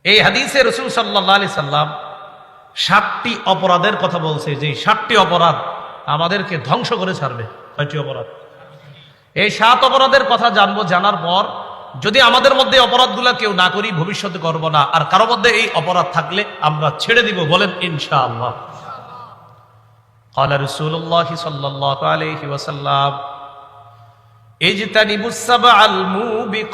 এই হাদিসে রাসূল সাল্লাল্লাহু আলাইহি সাল্লাম 7টি অপরাধের কথা বলছে, যে 7টি অপরাধ আমাদেরকে ধ্বংস করে ছাড়বে। কয়টি অপরাধ? এই 7 অপরাধের কথা জানবো। জানার পর যদি আমাদের মধ্যে অপরাধগুলো কেউ না করি, ভবিষ্যতে করব না, আর কারো মধ্যে এই অপরাধ থাকলে আমরা ছেড়ে দিব, বলেন ইনশাআল্লাহ। قال رسول الله صلى الله عليه وسلم اجتنبوا السبع الموبقات।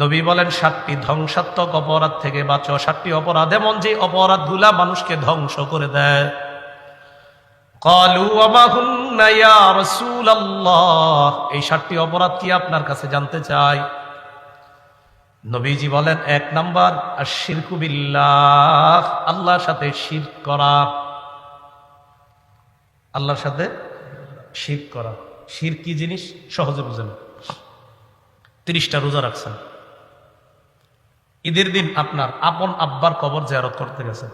নবী বলেন 7টি ধ্বংসাত্মক অপরাধ থেকে বাঁচো। 7টি অপরাধ এমন যে অপরাধগুলা মানুষকে ধ্বংস করে দেয়। قالوا وما هن يا رسول الله, এই 7টি অপরাধ কি আপনার কাছে জানতে চাই। নবীজি বলেন 1 নাম্বার আশ-শিরকু বিল্লাহ, আল্লাহর সাথে শিরক করা। আল্লাহর সাথে শিরক করা। শিরক কি জিনিস সহজে বুঝেন। 30টা রোজা রাখছেন, ঈদের দিন আপনার আপন আব্বার কবর জিয়ারত করতে গেছেন।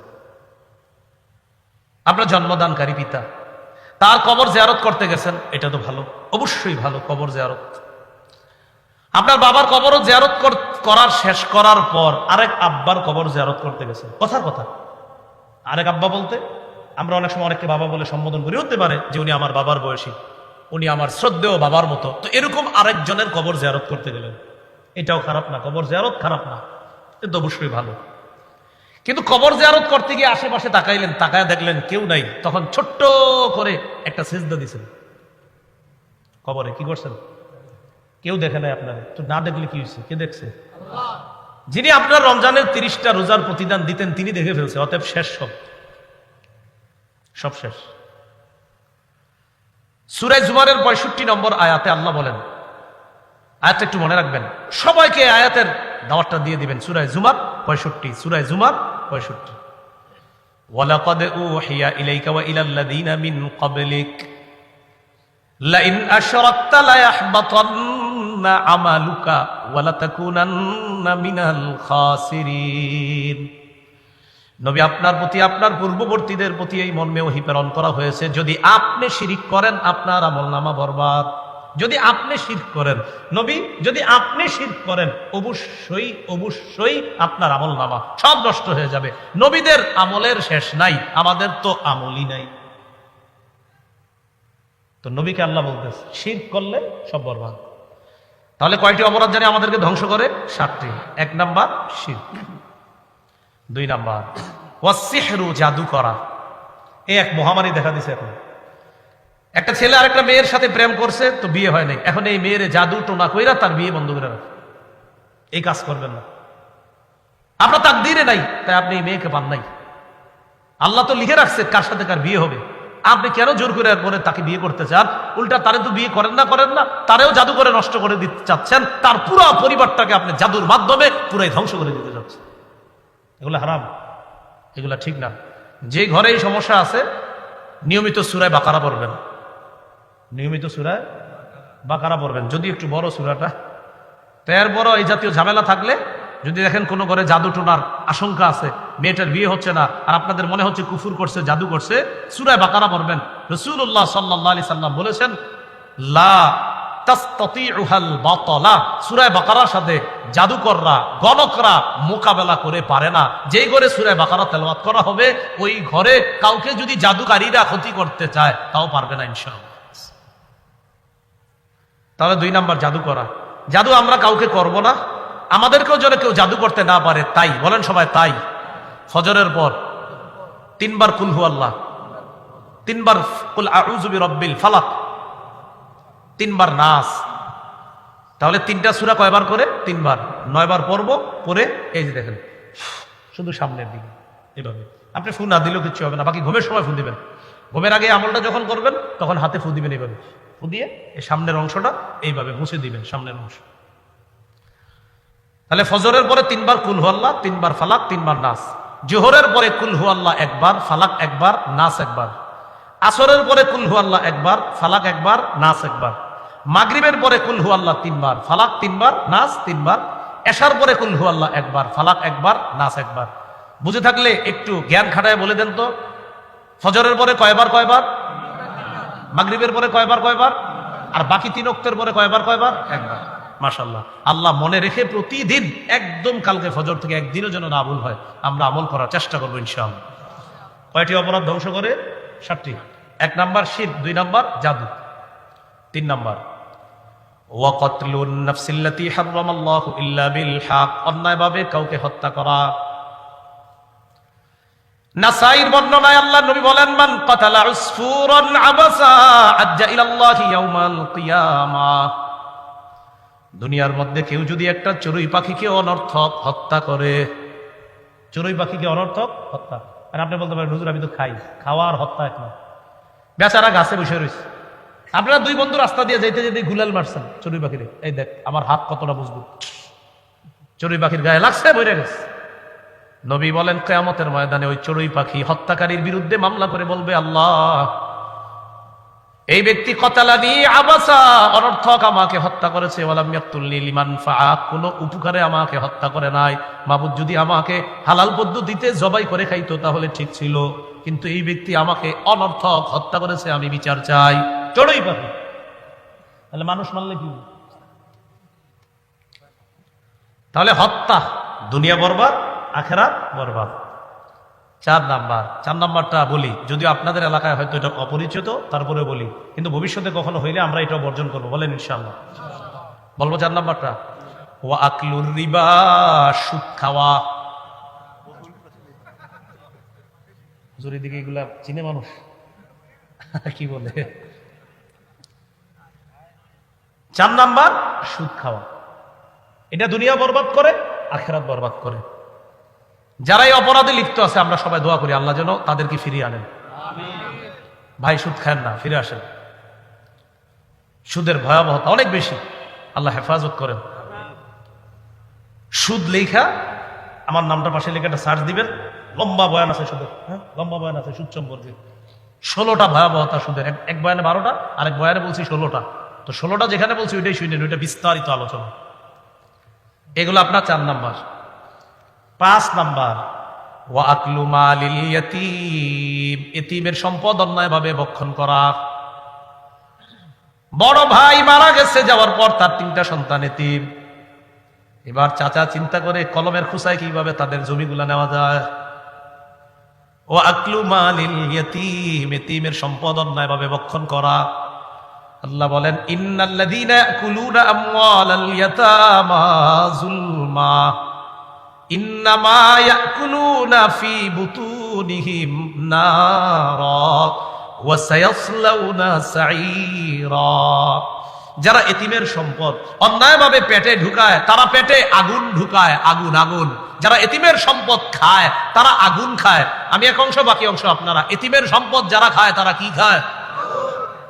আপনার জন্মদানকারী পিতা, তার কবর জিয়ারত করতে গেছেন, এটা তো ভালো, অবশ্যই ভালো কবর জিয়ারত। আপনার বাবার কবরও জিয়ারত করার শেষ করার পর আরেক আব্বার কবর জিয়ারত করতে গেছেন। কথার কথা, আরেক আব্বা বলতে আমরা অনেক সময় অনেককে বাবা বলে সম্বোধন করি, হতে পারে যে উনি আমার বাবার বয়সী, উনি আমার শ্রদ্ধেয় বাবার মতো। তো এরকম আরেকজনের কবর জিয়ারত করতে গেলেন, এটাও খারাপ না, কবর জিয়ারত খারাপ না, এটা অবশ্যই ভালো। কিন্তু কবর জিয়ারত করতে গিয়ে আশেপাশে তাকাইলেন, তাকায় দেখলেন কেউ নাই, তখন ছোট্ট করে একটা সিজদা দিছেন কবরে। কি করছেন? কেউ দেখে নাই আপনার, তো না দেখলে কি হয়েছে? কে দেখছে? যিনি আপনার রমজানের 30টা রোজার প্রতিদান দিতেন তিনি দেখে ফেলছে, অতএব শেষ, সব শেষ। সূরা জুমারের 65 নম্বর আয়াতে আল্লাহ বলেন, আয়াতটা একটু মনে রাখবেন, সবাইকে আয়াতের দাওয়াতটা দিয়ে দিবেন। সূরা জুমার 65, সূরা জুমার 65। ওয়ালাকাদ উহিয়া ইলাইকা ওয়া ইলাল্লাযীনা মিন ক্বাবলিক লাইন আশরাকতা লায়াহবাতান্না আমালুকা ওয়া লাতাকুনান্না মিনাল খাসিরিন। নবী আপনার প্রতি, আপনার পূর্ববর্তীদের প্রতি এই মর্মে ওহী প্রেরণ করা হয়েছে, যদি আপনি শিরক করেন আপনার আমলনামা বরবাদ। যদি আপনি শিরক করেন, নবী যদি আপনি শিরক করেন, অবশ্যই অবশ্যই আপনার আমলনামা সব নষ্ট হয়ে যাবে। নবীদের আমলের শেষ নাই, আমাদের তো আমলই নাই। তো নবীকে আল্লাহ বলতেছে শিরক করলে সব বরবাদ। তাহলে কয়টি অপরাধ জানি আমাদেরকে ধ্বংস করে? 7টি। 1 নাম্বার শিরক। 2 নাম্বার ওয়াসসিহরু, জাদু করা। এই এক মহামারী দেখা দিছে এখন। একটা ছেলে আরেকটা মেয়ের সাথে প্রেম করছে, তো বিয়ে হয় নাই, এখন এই মেয়ের জাদু টোনা কইরা তার বিয়ে বন্ধ করে রাখে। এই কাজ করবেন না, আপনার তাকদীরে নাই, তাই আপনি এই মেয়েকে পান নাই। আল্লাহ তো লিখে রাখছে কার সাথে কার বিয়ে হবে। আপনি কেন জোর করে পরে তাকে বিয়ে করতে চান? উল্টা তারে তো বিয়ে করেন না, তারেও জাদু করে নষ্ট করে দিতে চাচ্ছেন। তার পুরো পরিবারটাকে আপনি জাদুর মাধ্যমে পুরাই ধ্বংস করে দিতে চাচ্ছেন। এগুলো হারাম, এগুলা ঠিক না। যে ঘরে এই সমস্যা আছে নিয়মিত সূরা বাকারা পড়বেন, নিয়মিত সূরা বাকারা পড়বেন, যদি একটু বড় সূরাটা। তো এর বড় এই জাতীয় ঝামেলা থাকলে, যদি দেখেন কোনো ঘরে জাদু টোনার আশঙ্কা আছে, মেয়েটার বিয়ে হচ্ছে না, আর আপনাদের মনে হচ্ছে কুফর করছে, জাদু করছে, সূরা বাকারা পড়বেন। রাসূলুল্লাহ সাল্লাল্লাহু আলাইহি সাল্লাম বলেছেন লা তাসতাতিউহাল বাতালা, সূরা বাকারার সাথে জাদুকররা, গণকরা মোকাবেলা করে পারে না। যেই ঘরে সূরা বাকারা তেলাওয়াত করা হবে, ওই ঘরে কাউকে যদি জাদুকারীরা ক্ষতি করতে চায় তাও পারবে না ইনশাআল্লাহ। তাহলে 2 নাম্বার জাদু করা। জাদু আমরা কাউকে করব না, আমাদেরকেও যেন কেউ জাদু করতে না পারে, তাই বলেন সবাই তাই। ফজরের পর 3 বার কুল হু আল্লাহ, 3 বার কুল আউযু বিরাব্বিল ফালাক, 3 বার নাস। তাহলে 3টা সূরা কয়বার করে? 3 বার, 9 বার পড়ব। পরে এই যে দেখেন শুধু সামনের দিকে এভাবে, আপনি ফু না দিলেও কিছু হবে না, বাকি ঘুমের সময় ফু দিবেন। ঘুমের আগে আমলটা যখন করবেন তখন হাতে ফু দিবেন, এইভাবে ফু দিয়ে এই সামনের অংশটা এইভাবে মুছে দিবেন, সামনের অংশ। তাহলে ফজরের পরে 3 বার কুল হু আল্লাহ, 3 বার ফালাক, 3 বার নাস। জোহরের পরে কুল হু আল্লাহ 1 বার, ফালাক 1 বার, নাস 1 বার। আসরের পরে কুল হু আল্লাহ 1 বার, ফালাক 1 বার, নাস 1 বার। মাগরিবের পরে কুল হু আল্লাহ 3 বার, ফালাক 3 বার, নাস 3 বার। এশার পরে কুল হু আল্লাহ 1 বার, ফালাক 1 বার, নাস 1 বার। বুঝে থাকলে একটু জ্ঞান খাটায় বলে দেন তো, ফজরের পরে কয়বার? মাগরিবের পরে কয়বার? আর বাকি 3 ওয়াক্তের পরে কয়বার? 1 বার। মাশাআল্লাহ, আল্লাহ মনে রেখে প্রতিদিন একদম কালকে ফজর থেকে একদিনও যেন না ভুল হয়, আমরা আমল করার চেষ্টা করবো ইনশাআল্লাহ। কয়টি অপরাধ ধ্বংস করে? 7টি। 1 নাম্বার শিরক, 2 নাম্বার জাদু, 3 নাম্বার ওয়া কতলুন নাফসিল্লাতী হারামাল্লাহু ইল্লা বিল হক, অন্যায়ভাবে কাউকে হত্যা করা। নাসাইর বর্ণনায় আল্লাহ নবী বলেন, মান কাতালা উসফুরান আবাসা আজ্জা ইলাল্লাহি ইয়াউমাল কিয়ামাহ, দুনিয়ার মধ্যে কেউ যদি একটা চড়ুই পাখিকে অনর্থক হত্যা করে, চড়ুই পাখিকে অনর্থক হত্যা, আর আপনি বলতে পারেন হুজুর আমি তো খাই, খাওয়া আর হত্যা এক না। বেচারা গাছে বসে রয়েছে, আপনারা 2 বন্ধু রাস্তা দিয়ে যাইতে যেতে গুলাল মারছেন চড়ুই পাখিরে, এই দেখ আমার হাত কতটা মজবুত, চড়ুই পাখির গায়ে লাগছে, বইরে গেছে। নবী বলেন কিয়ামতের ময়দানে ওই চড়ুই পাখি হত্যাকারীর বিরুদ্ধে মামলা করে বলবে, আল্লাহ এই ব্যক্তি কতালানি আবাসা, অনর্থক আমাকে হত্যা করেছে, ওয়ালাম ইয়াকতুলনি লিমান ফাআ, কোনো উপকারে আমাকে হত্যা করে নাই। মাবুদ যদি আমাকে হালাল পদ্ধতিতে জবাই করে খাইতো তাহলে ঠিক ছিল, কিন্তু এই ব্যক্তি আমাকে অনর্থক হত্যা করেছে, আমি বিচার চাই। চড়ুই পাখি, তাহলে মানুষ মারলে কি? তাহলে হত্যা দুনিয়া বরবাদ, আখিরাত বরবাদ। 4 নাম্বারটা বলি, যদিও আপনাদের এলাকায় হয়তো এটা অপরিচিত, তারপরে বলি, কিন্তু ভবিষ্যতে কখনো হইলে আমরা এটা বর্জন করবো, বলেন ইনশাআল্লাহ। বলবো 4 নাম্বারটা, ওয়া আকলুর রিবা, সুদ খাওয়া। হুজুর দিকে এগুলা চিনে মানুষ কি বলে? 4 নাম্বার সুদ খাওয়া, এটা দুনিয়া বরবাদ করে, আখিরাত বরবাদ করে। যারা এই অপরাধে লিপ্ত আছে আমরা সবাই দোয়া করি আল্লাহ যেন তাদেরকে ফিরিয়ে আনেন। ভাই সুদ খান না, ফিরে আসেন। সুদের ভয়াবহতা অনেক বেশি, আল্লাহ হেফাজত করেন। সুদ লেখা, আমার নামটা পাশে লেখা একটা সার্চ দিবেন, লম্বা বয়ান আছে সুদের, লম্বা বয়ান আছে সুদ সম্পর্কে। 16টা ভয়াবহতা সুদের, এক বয়ানে 12টা, আরেক বয়ানে বলছি 16টা। তো 16টা যেখানে বলছি ওইটাই শুনেন, ওইটা বিস্তারিত আলোচনা। এগুলো আপনার 4 নাম্বার। 5 নাম্বার, ওয়া আকলু মালিল ইয়াতীম, এতিমের সম্পদ অন্যায়ভাবে ভক্ষণ করা। বড় ভাই মারা গেছে, যাওয়ার পর তার 3টা সন্তান এতিম। এবার চাচা চিন্তা করে কলমের খুসায় কিভাবে তাদের জমিগুলা নেওয়া যায়। ওয়া আকলু মালিল ইয়াতীম, এতিমের সম্পদ অন্যায়ভাবে ভক্ষণ করা। আল্লাহ বলেন, ইন্নাল্লাযীনা ইয়াকুলুনা আমওয়ালাল ইয়াতামা যুলমা ইন্নামা ইয়াকুলুনা ফি বুতুনিহিম নারা ওয়া সায়াসলাউনা সাঈরা। যারা এতিমের সম্পদ অন্যায়ভাবে পেটে ঢুকায় তারা পেটে আগুন ঢুকায়, আগুন আগুন। যারা এতিমের সম্পদ খায় তারা আগুন খায়। আমি এক অংশ, বাকি অংশ আপনারা। এতিমের সম্পদ যারা খায় তারা কি খায়?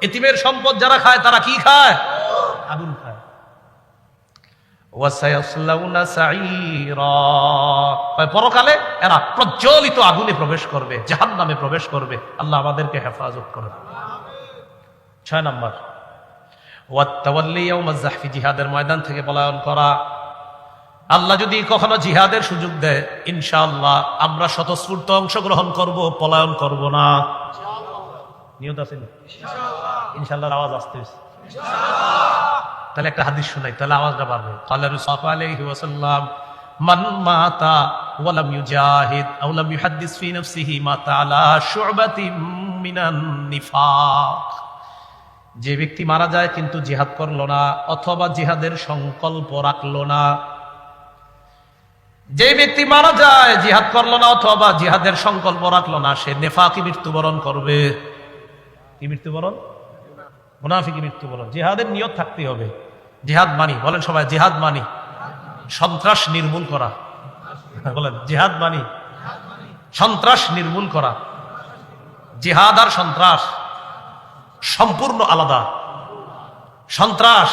এতিমের সম্পদ যারা খায় তারা কি খায়? আগুন খায়। পরকালে এরা প্রজ্বলিত আগুনে প্রবেশ করবে, জাহান্নামে প্রবেশ করবে। আল্লাহ আমাদেরকে হেফাজত করেন। 6 নাম্বার, জিহাদের ময়দান থেকে পলায়ন করা। আল্লাহ যদি কখনো জিহাদের সুযোগ দেয় ইনশাআল্লাহ আমরা স্বতঃস্ফূর্ত অংশগ্রহণ করব, পলায়ন করব না। নিয়ত আছে ইনশাআল্লাহর আওয়াজ আসতে হয়েছে। তাহলে একটা হাদিস শোনাই, তাহলে আওয়াজটা বাড়বে। ক্বালা রাসূলুল্লাহ আলাইহি ওয়াসাল্লাম, মান মাতা ওয়া লাম ইউজাহিদ আও লাম ইউহাদ্দিস ফি নাফসিহি মাতা আলা শু'বাতিন মিনান নিফাক। যে ব্যক্তি মারা যায় কিন্তু জিহাদ করলো না অথবা জিহাদের সংকল্প রাখলো না, যে ব্যক্তি মারা যায় জিহাদ করলো না অথবা জিহাদের সংকল্প রাখলো না, সে নেফাকি মৃত্যুবরণ করবে। কি মৃত্যুবরণ? মুনাফিকি মৃত্যুবরণ। জিহাদের নিয়ত থাকতে হবে। জিহাদ মানি, বলেন সবাই জিহাদ মানি সন্ত্রাস নির্মূল করা। বলেন জিহাদ মানি সন্ত্রাস নির্মূল করা। জিহাদ আর সন্ত্রাস সম্পূর্ণ আলাদা। সন্ত্রাস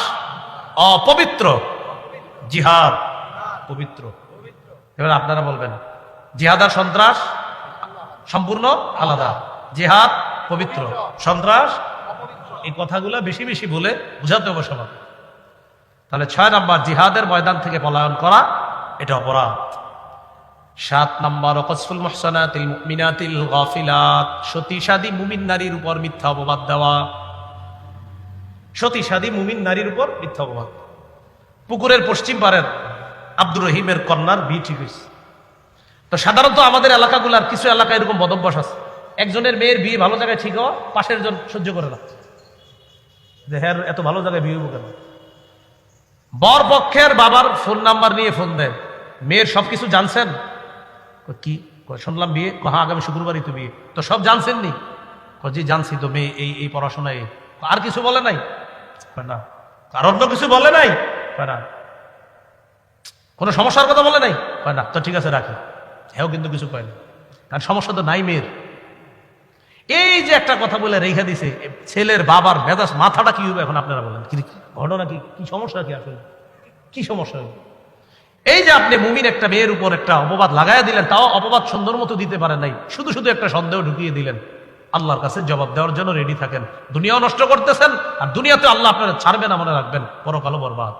অপবিত্র, জিহাদ পবিত্র। এবার আপনারা বলবেন জিহাদ আর সন্ত্রাস সম্পূর্ণ আলাদা। জিহাদ পবিত্র, সন্ত্রাস। এই কথাগুলো বেশি বেশি বলে বুঝাতে হবে সবাই। তাহলে 6 নাম্বার, জিহাদের ময়দান থেকে পলায়ন করা, এটা অপরাধ। 7 নাম্বার, ওয়াকসফুল মুহসানাতিল মুমিনাতিল গাফিলাত, সতীসাদী মুমিন নারীর উপর মিথ্যা অপবাদ দেওয়া। সতীসাদী মুমিন নারীর উপর মিথ্যা অপবাদ। পুকুরের পশ্চিম পারের আব্দুর রহিমের কন্যার বিয়ে ঠিক হয়েছে। তো সাধারণত আমাদের এলাকাগুলার কিছু এলাকায় এরকম বদভ্যাস আছে, একজনের মেয়ের বিয়ে ভালো জায়গায় ঠিক হওয়া, পাশের জন সহ্য করে না, যে হ্যাঁ এত ভালো জায়গায় বিয়ে হবো কেন। বর পক্ষের বাবার ফোন নাম্বার নিয়ে ফোন দেয়, মেয়ের সবকিছু জানছেন? কি শুনলাম বিয়ে, হ্যাঁ আগামী শুক্রবারই তো বিয়ে। তো সব জানছেন নি? জি জানছি, তো মেয়ে এই পড়াশোনায়। আর কিছু বলে নাই? না। আর অন্য কিছু বলে নাই? না। কোনো সমস্যার কথা বলে নাই? না। তো ঠিক আছে রাখি। হ্যাঁ কিন্তু কিছু কয় না, কারণ সমস্যা তো নাই মেয়ের। এই যে একটা কথা বলে রেখা দিছে, ছেলের বাবার মেজাজ মাথাটা কি হবে এখন আপনারা বলেন? ঘটনা কি? কি সমস্যা কি আসলে? কি সমস্যা হবে? এই যে আপনি মুমিন একটা মেয়ের উপর একটা অপবাদ লাগাইয়া দিলেন, তাও অপবাদ সুন্দর মতো দিতে পারেন নাই, শুধু শুধু একটা সন্দেহ ঢুকিয়ে দিলেন। আল্লাহর কাছে জবাব দেওয়ার জন্য রেডি থাকেন। দুনিয়াও নষ্ট করতেছেন, আর দুনিয়াতে আল্লাহ আপনারা ছাড়বে না, মনে রাখবেন, পরকালও বরবাদ।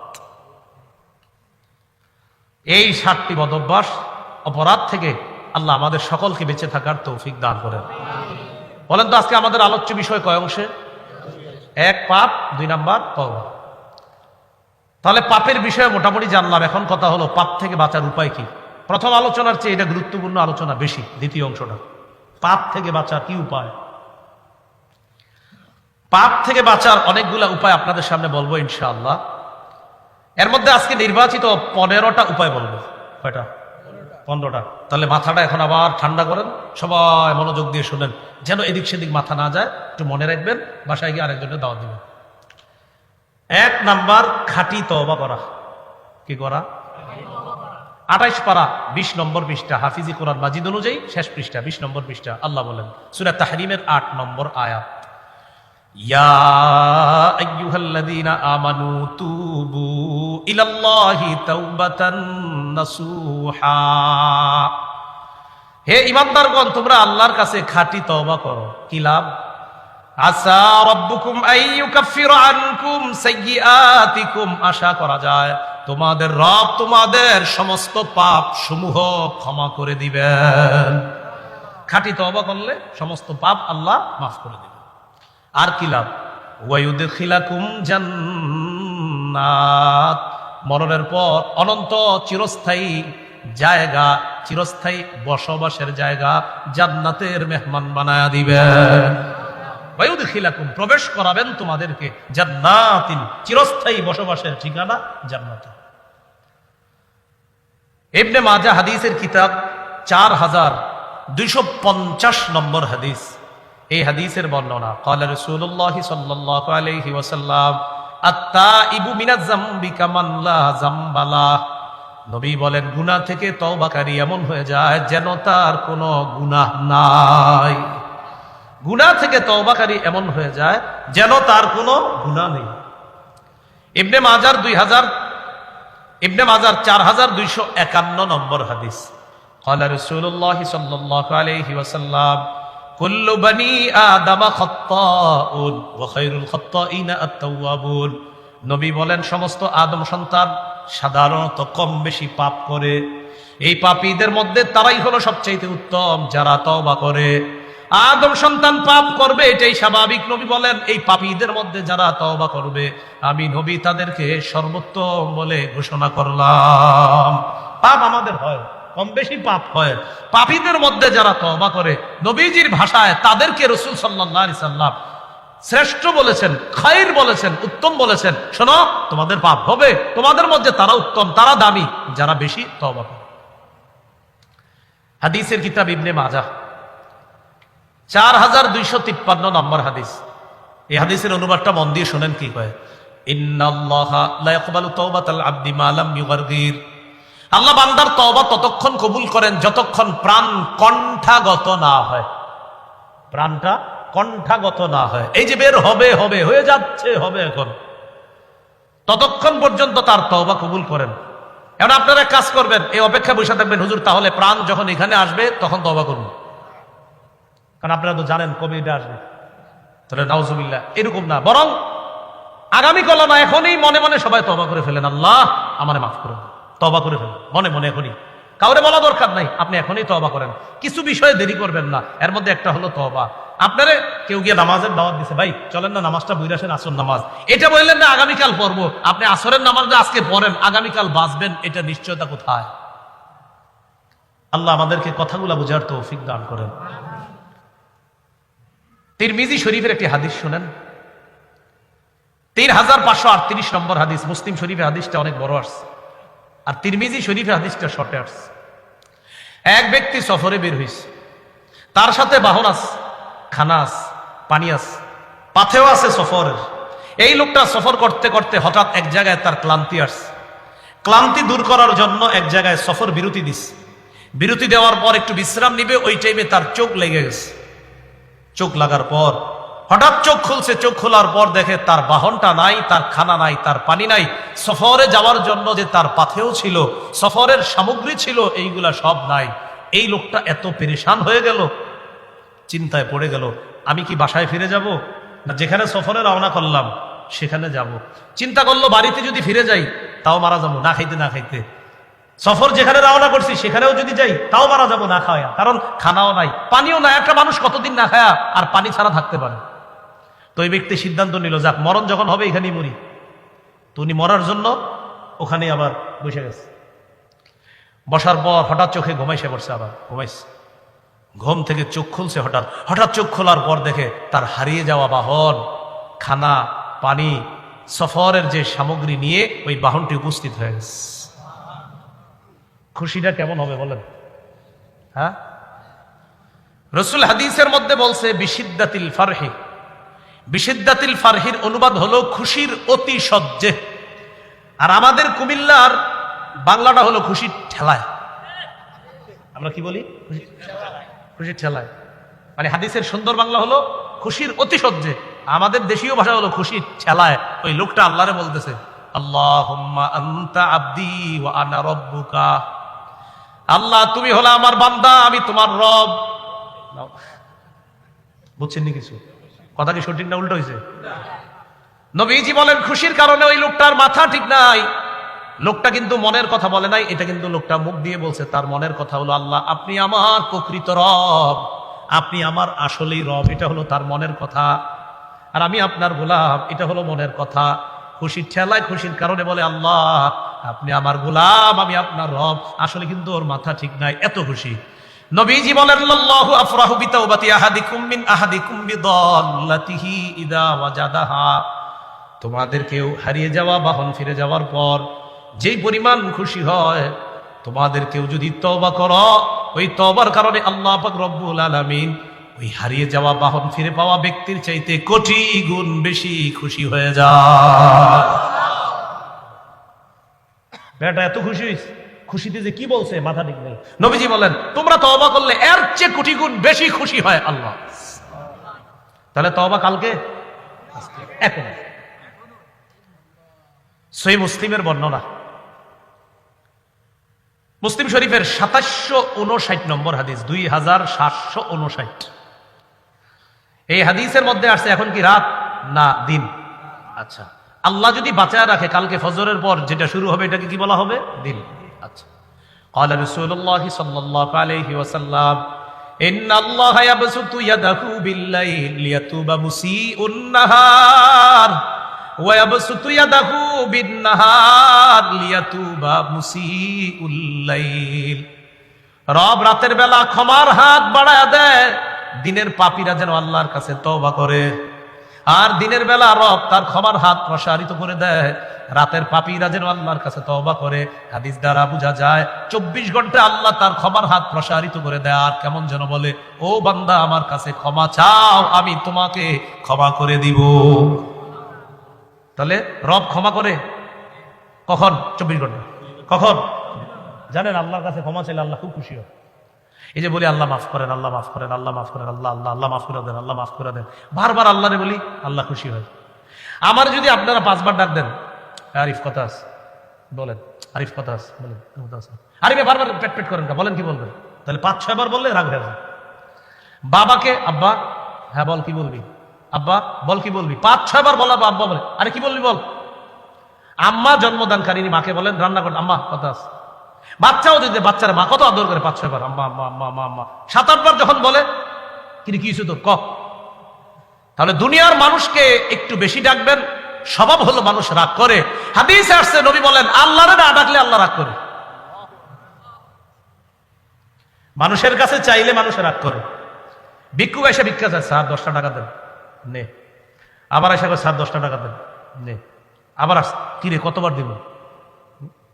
এই 7টি বদভ্যাস, অপরাধ থেকে আল্লাহ আমাদের সকলকে বেঁচে থাকার তৌফিক দান করেন। বলেন তো আজকে আমাদের আলোচ্য বিষয় কয় অংশে? 1 পাপ, 2 নাম্বার তওবা। তাহলে পাপের বিষয়ে মোটামুটি জানলাম। এখন কথা হলো পাপ থেকে বাঁচার উপায় কি। প্রথম আলোচনার চেয়ে এটা গুরুত্বপূর্ণ আলোচনা বেশি, দ্বিতীয় অংশটা। পাপ থেকে বাঁচার কি উপায়? পাপ থেকে বাঁচার অনেকগুলা উপায় আপনাদের সামনে বলবো ইনশাআল্লাহ। এর মধ্যে আজকে নির্বাচিত 15টা উপায় বলবো। কয়টা? 15টা। তাহলে মাথাটা এখন আবার ঠান্ডা করেন, সবাই মনোযোগ দিয়ে শুনেন, যেন এদিক সেদিক মাথা না যায়। একটু মনে রাখবেন, বাসায় গিয়ে আরেকজনের দাওয়াত দিবেন। 1 নাম্বার, খাঁটি তওবা করা। কি করা? 28 পারা 20 নম্বর পৃষ্ঠা, হাফিজি কোরআন মাজিদ অনুযায়ী শেষ পৃষ্ঠা, 20 নম্বর পৃষ্ঠা। আল্লাহ বলেন সূরা তাহরিমের 8 নম্বর আয়াত, ইয়া আইয়ুহাল্লাযীনা আমানু তুবু ইলাল্লাহি তাওবাতান নাসুহা। হে ঈমানদারগণ, তোমরা আল্লাহর কাছে খাঁটি তওবা করো। কি লাভ? আসা রাব্বুকুম আইয়ুকাফিরা আনকুম সাইয়্যাতিকুম, আশা করা যায় তোমাদের রব তোমাদের সমস্ত পাপ সমূহ ক্ষমা করে দিবেন। খাঁটি তওবা করলে সমস্ত পাপ আল্লাহ মাফ করে দিবেন। আর কি লাভ? ওয়ায়ুদখিলাকুম জান্নাত, মরণের পর অনন্ত চিরস্থায়ী জায়গা, চিরস্থায়ী বসবাসের জায়গা, জান্নাতের মেহমান বানায়া দিবেন। ওয়ায়ুদখিলাকুম, প্রবেশ করাবেন তোমাদেরকে, জান্নাতিন, চিরস্থায়ী বসবাসের ঠিকানা জান্নাত। ইবনে মাজাহ হাদিসের কিতাব 4250 নম্বর হাদিস। এই হাদিসের বর্ণনা, ক্বালা রাসূলুল্লাহ সাল্লাল্লাহু আলাইহি ওয়াসাল্লাম, আত-তাইবু মিনাজ যামবি কামান লা যামবা লাহ। নবী বলেন, গুনাহ থেকে তওবাকারী এমন হয়ে যায় যেন তার কোনো গুনাহ নাই। গুনাহ থেকে তওবাকারী এমন হয়ে যায় যেন তার কোনো গুনাহ নেই। ইবনে মাজার 4251 নম্বর হাদিস, ক্বালা রাসূলুল্লাহ সাল্লাল্লাহু আলাইহি ওয়াসাল্লাম, কুল্লু বানি আদম খাত্তাউন ওয়া খায়রুল খাত্তাইনা আত-তাওয়াবুন। নবী বলেন, সমস্ত আদম সন্তান সাধারণত কম বেশি পাপ করে। এই পাপীদের মধ্যে তারাই হলো সবচেয়ে উত্তম যারা তওবা করে। আদম সন্তান পাপ করবে, এটাই স্বাভাবিক। নবী বলেন, এই পাপীদের মধ্যে যারা তওবা করবে, আমি নবী তাদেরকে সর্বোত্তম বলে ঘোষণা করলাম। পাপ আমাদের হয়, কম বেশি পাপ হয়। পাপীদের মধ্যে যারা তওবা করে, নবীজির ভাষায় তাদেরকে রাসূল সাল্লাল্লাহু আলাইহি সাল্লাম শ্রেষ্ঠ বলেছেন, খায়র বলেছেন, উত্তম বলেছেন। শোনো, তোমাদের পাপ হবে, তোমাদের মধ্যে তারা উত্তম, তারা দামি যারা বেশি তওবা করে। হাদিসের কিতাব ইবনে মাজাহ 4253 নম্বর হাদিস। এই হাদিসের অনুবাদটা মন দিয়ে শুনেন কি কয়, ইন্নাল্লাহা লা ইয়াকবালু তাওবাতাল আবদি মা লাম ইউগারগির। আল্লাহ বান্দার তওবা ততক্ষণ কবুল করেন যতক্ষণ প্রাণ কণ্ঠাগত না হয়। প্রাণটা কণ্ঠাগত না হয়, এই যে বের হবে হবে হয়ে যাচ্ছে, হবে এখন, ততক্ষণ পর্যন্ত তার তওবা কবুল করেন। এখন আপনারা কাজ করবেন, এই অপেক্ষা বসে থাকবেন, হুজুর তাহলে প্রাণ যখন এখানে আসবে তখন তওবা করুন, কারণ আপনারা তো জানেন কবে এটা আসবে। তাহলে নাউজুবিল্লাহ, এরকম না, বরং আগামীকাল না, এখনই মনে মনে সবাই তওবা করে ফেলেন, আল্লাহ আমারে মাফ করুন, তওবা করে ফেলেন মনে মনে এখনই। কাউরে বলা দরকার নাই, আপনি এখনই তওবা করেন। কিছু বিষয়ে দেরি করবেন না, এর মধ্যে একটা হলো তওবা। আপনারে কেউ গিয়ে নামাজের দাওয়াত দিছে, ভাই চলেন না নামাজটা বুঝে আসেন, আসর নামাজ, এটা বললেন না আগামীকাল পড়বো। আপনি আসরের নামাজটা আজকে পড়েন, আগামীকাল বাঁচবেন, এটা নিশ্চয়তা কোথায়? আল্লাহ আমাদেরকে কথাগুলা বুঝার তৌফিক দান করেন। তিরমিজি শরীফের একটি হাদিস শুনেন, 3538 নম্বর হাদিস। মুসলিম শরীফের হাদিসটা অনেক বড় আসছে, আর তিরমিজি শরীফের হাদিসটা শর্টে আসছে। এক ব্যক্তি সফরে বের হয়েছে, তার সাথে বাহন আছে, খানা আছে, পানি আছে, পাথেও আছে সফরের। এই লোকটা সফর করতে করতে হঠাৎ এক জায়গায় তার ক্লান্তি আসছে। ক্লান্তি দূর করার জন্য এক জায়গায় সফর বিরতি দিচ্ছে। বিরতি দেওয়ার পর একটু বিশ্রাম নিবে, ওই টাইমে তার চোখ লেগে গেছে। চোখ লাগার পর হঠাৎ চোখ খুলছে, চোখ খোলার পর দেখে তার বাহনটা নাই, তার খানা নাই, তার পানি নাই। সফরে যাওয়ার জন্য যে তার পাথেও ছিল, সফরের সামগ্রী ছিল, এইগুলা সব নাই। এই লোকটা এত পেরেশান হয়ে গেল, চিন্তায় পড়ে গেল, আমি কি বাসায় ফিরে যাব, না যেখানে সফরে রওনা করলাম সেখানে যাব। চিন্তা করলো বাড়িতে যদি ফিরে যাই তাও মারা যাবো, না খাইতে না খাইতে। সফর যেখানে রওনা করছি সেখানেও যদি যাই তাও মারা যাবো না খাওয়া, কারণ খানাও নাই, পানিও নাই। একটা মানুষ কতদিন না খায়া আর পানি ছাড়া থাকতে পারে? তো এই ব্যক্তি সিদ্ধান্ত নিল, যাক মরণ যখন হবে এখানেই মরি। তো উনি মরার জন্য ওখানে আবার বসে গেছে। বসার পর হঠাৎ চোখে ঘুমাইছে পড়ছে, আবার ঘুমাইছে। ঘুম থেকে চোখ খুলছে, হঠাৎ চোখ খোলার পর দেখে তার হারিয়ে যাওয়া বাহন, খানা, পানি, সফরের যে সামগ্রী নিয়ে ওই বাহনটি উপস্থিত হয়ে গেছে। খুশিটা কেমন হবে বলেন? হ্যাঁ, রাসূল হাদিসের মধ্যে বলছে বিশিদ্দাতিল ফারহি। বিশিদ্দাতিল ফারহির অনুবাদ হলো খুশির অতি সহ্যে। আর আমাদের কুমিল্লার বাংলাটা হলো খুশির ঠেলায়। আমরা কি বলি? খুশির ঠেলায়। মানে হাদিসের সুন্দর বাংলা হলো খুশির অতি সহ্যে, আমাদের দেশীয় ভাষা হলো খুশির ঠেলায়। ওই লোকটা আল্লাহরে বলতেছে, আল্লাহুম্মা আনতা আবদি ওয়া আনা রাব্বুকা। আল্লাহ তুমি হলো আমার বান্দা, আমি তোমার রব। বুঝছেন নি কিছু? কথা কি সঠিক না উল্টো হয়েছে? নবীজি বলেন খুশির কারণে ওই লোকটার মাথা ঠিক নাই। লোকটা কিন্তু মনের কথা বলে নাই, এটা কিন্তু লোকটা মুখ দিয়ে বলছে। তার মনের কথা হলো আল্লাহ আপনি আমার প্রকৃত রব, আপনি আমার আসলেই রব, এটা হলো তার মনের কথা। আর আমি আপনার গোলাম, এটা হলো মনের কথা। খুশির ঠেলায়, খুশির কারণে বলে আল্লাহ আপনি আমার গোলাম, আমি আপনার রব। আসলে কিন্তু ওর মাথা ঠিক নাই, এত খুশি। নবীজি বলেন আল্লাহু আফরাহু বিতাওবাতি আহাদিকুম মিন আহাদিকুম বিদাল্লাতিহি ইযা ওয়াজাদাহা। তোমাদের কেউ হারিয়ে যাওয়া বাহন ফিরে যাওয়ার পর যেই পরিমাণ খুশি হয়, তোমাদের কেউ যদি তওবা করো, ওই তওবার কারণে আল্লাহ পাক রব্বুল আলামিন ওই হারিয়ে যাওয়া বাহন ফিরে পাওয়া ব্যক্তির চাইতে কোটি গুণ বেশি খুশি হয়ে যায়। বেটা এত খুশি হইছে, খুশিতে যে কি বলছে মাথা ঠিক নেই। নবীজি বলেন তোমরা তওবা করলে এর চেয়ে কোটি গুণ বেশি খুশি হয় আল্লাহ। তাহলে তওবা কালকে, এখন। সহিহ মুসলিমের বর্ণনা, মুসলিম শরীফের 2759 নম্বর হাদিস, 2759। এই হাদিসের মধ্যে আসছে এখন কি রাত না দিন? আচ্ছা, আল্লাহ যদি বাঁচায় রাখে কালকে ফজরের পর যেটা শুরু হবে এটাকে কি বলা হবে? দিন। আচ্ছা, قال رسول الله صلى الله عليه وسلم ان الله يبسط يده بالليل ليتوب مسيء النهار ويبسط يده بالنهار ليتوب مسيء الليل। রব রাতের বেলা ক্ষমার হাত বাড়ায় দেয়, দিনের পাপীরা যেন আল্লাহর কাছে তওবা করে। আর দিনের বেলা রব তার ক্ষমার হাত প্রসারিত করে দেয়, রাতের পাপীরা যেন আল্লাহর কাছে তওবা করে। হাদিস দ্বারা বোঝা যায় 24 ঘন্টা আল্লাহ তার ক্ষমার হাত প্রসারিত করে দেয়। আর কেমন যেন বলে, ও বান্দা আমার কাছে ক্ষমা চাও, আমি তোমাকে ক্ষমা করে দিব। তাহলে রব ক্ষমা করে কখন? 24 ঘন্টা। কখন জানেন? আল্লাহর কাছে ক্ষমা চাইলে আল্লাহ খুব খুশি হয়। এই যে বলি আল্লাহ মাফ করেন, আল্লাহ মাফ করেন, আল্লাহ মাফ করেন, আল্লাহ আল্লাহ আল্লাহ মাফ করে দেন, আল্লাহ মাফ করে দেন, বারবার আল্লাহরে বলি, আল্লাহ খুশি হয়। আমার যদি আপনারা 5 বার ডাক দেন, আরিফ কথা আছে বলেন, আরিফ কথা আছে বলেন, আরিফে বারবার পেট পেট করেন, বলেন কি বলবেন? তাহলে 5-6 বার বললে রাগ হয়ে যায়। বাবাকে আব্বা, হ্যাঁ বল কি বলবি, আব্বা বল কি বলবি, 5-6 বার বলা আব্বা বলে, আরে কি বলবি বল। আম্মা জন্মদানকারী মাকে বলেন রান্না করেন, আম্মা কথা আছে। বাচ্চাও যদি বাচ্চার মা কত আদর করে 5-6 বার আম্মা আম্মা আম্মা আম্মা আম্মা, 7-8 বার যখন বলে কি কিছু তোর ক। তাহলে দুনিয়ার মানুষকে একটু বেশি ডাকবেন, স্বভাব হলো মানুষ রাগ করে। হাদিসে আসছে নবী বলেন আল্লাহরে না ডাকলে আল্লাহ রাগ করে। মানুষের কাছে চাইলে মানুষ রাগ করে। ভিক্ষুক এসে ভিক্ষা চায়, স্যার 10টা টাকা দেন, নে। আবার এসে স্যার 10টা টাকা দেন, নে। আবার আস, কিরে কতবার দিব,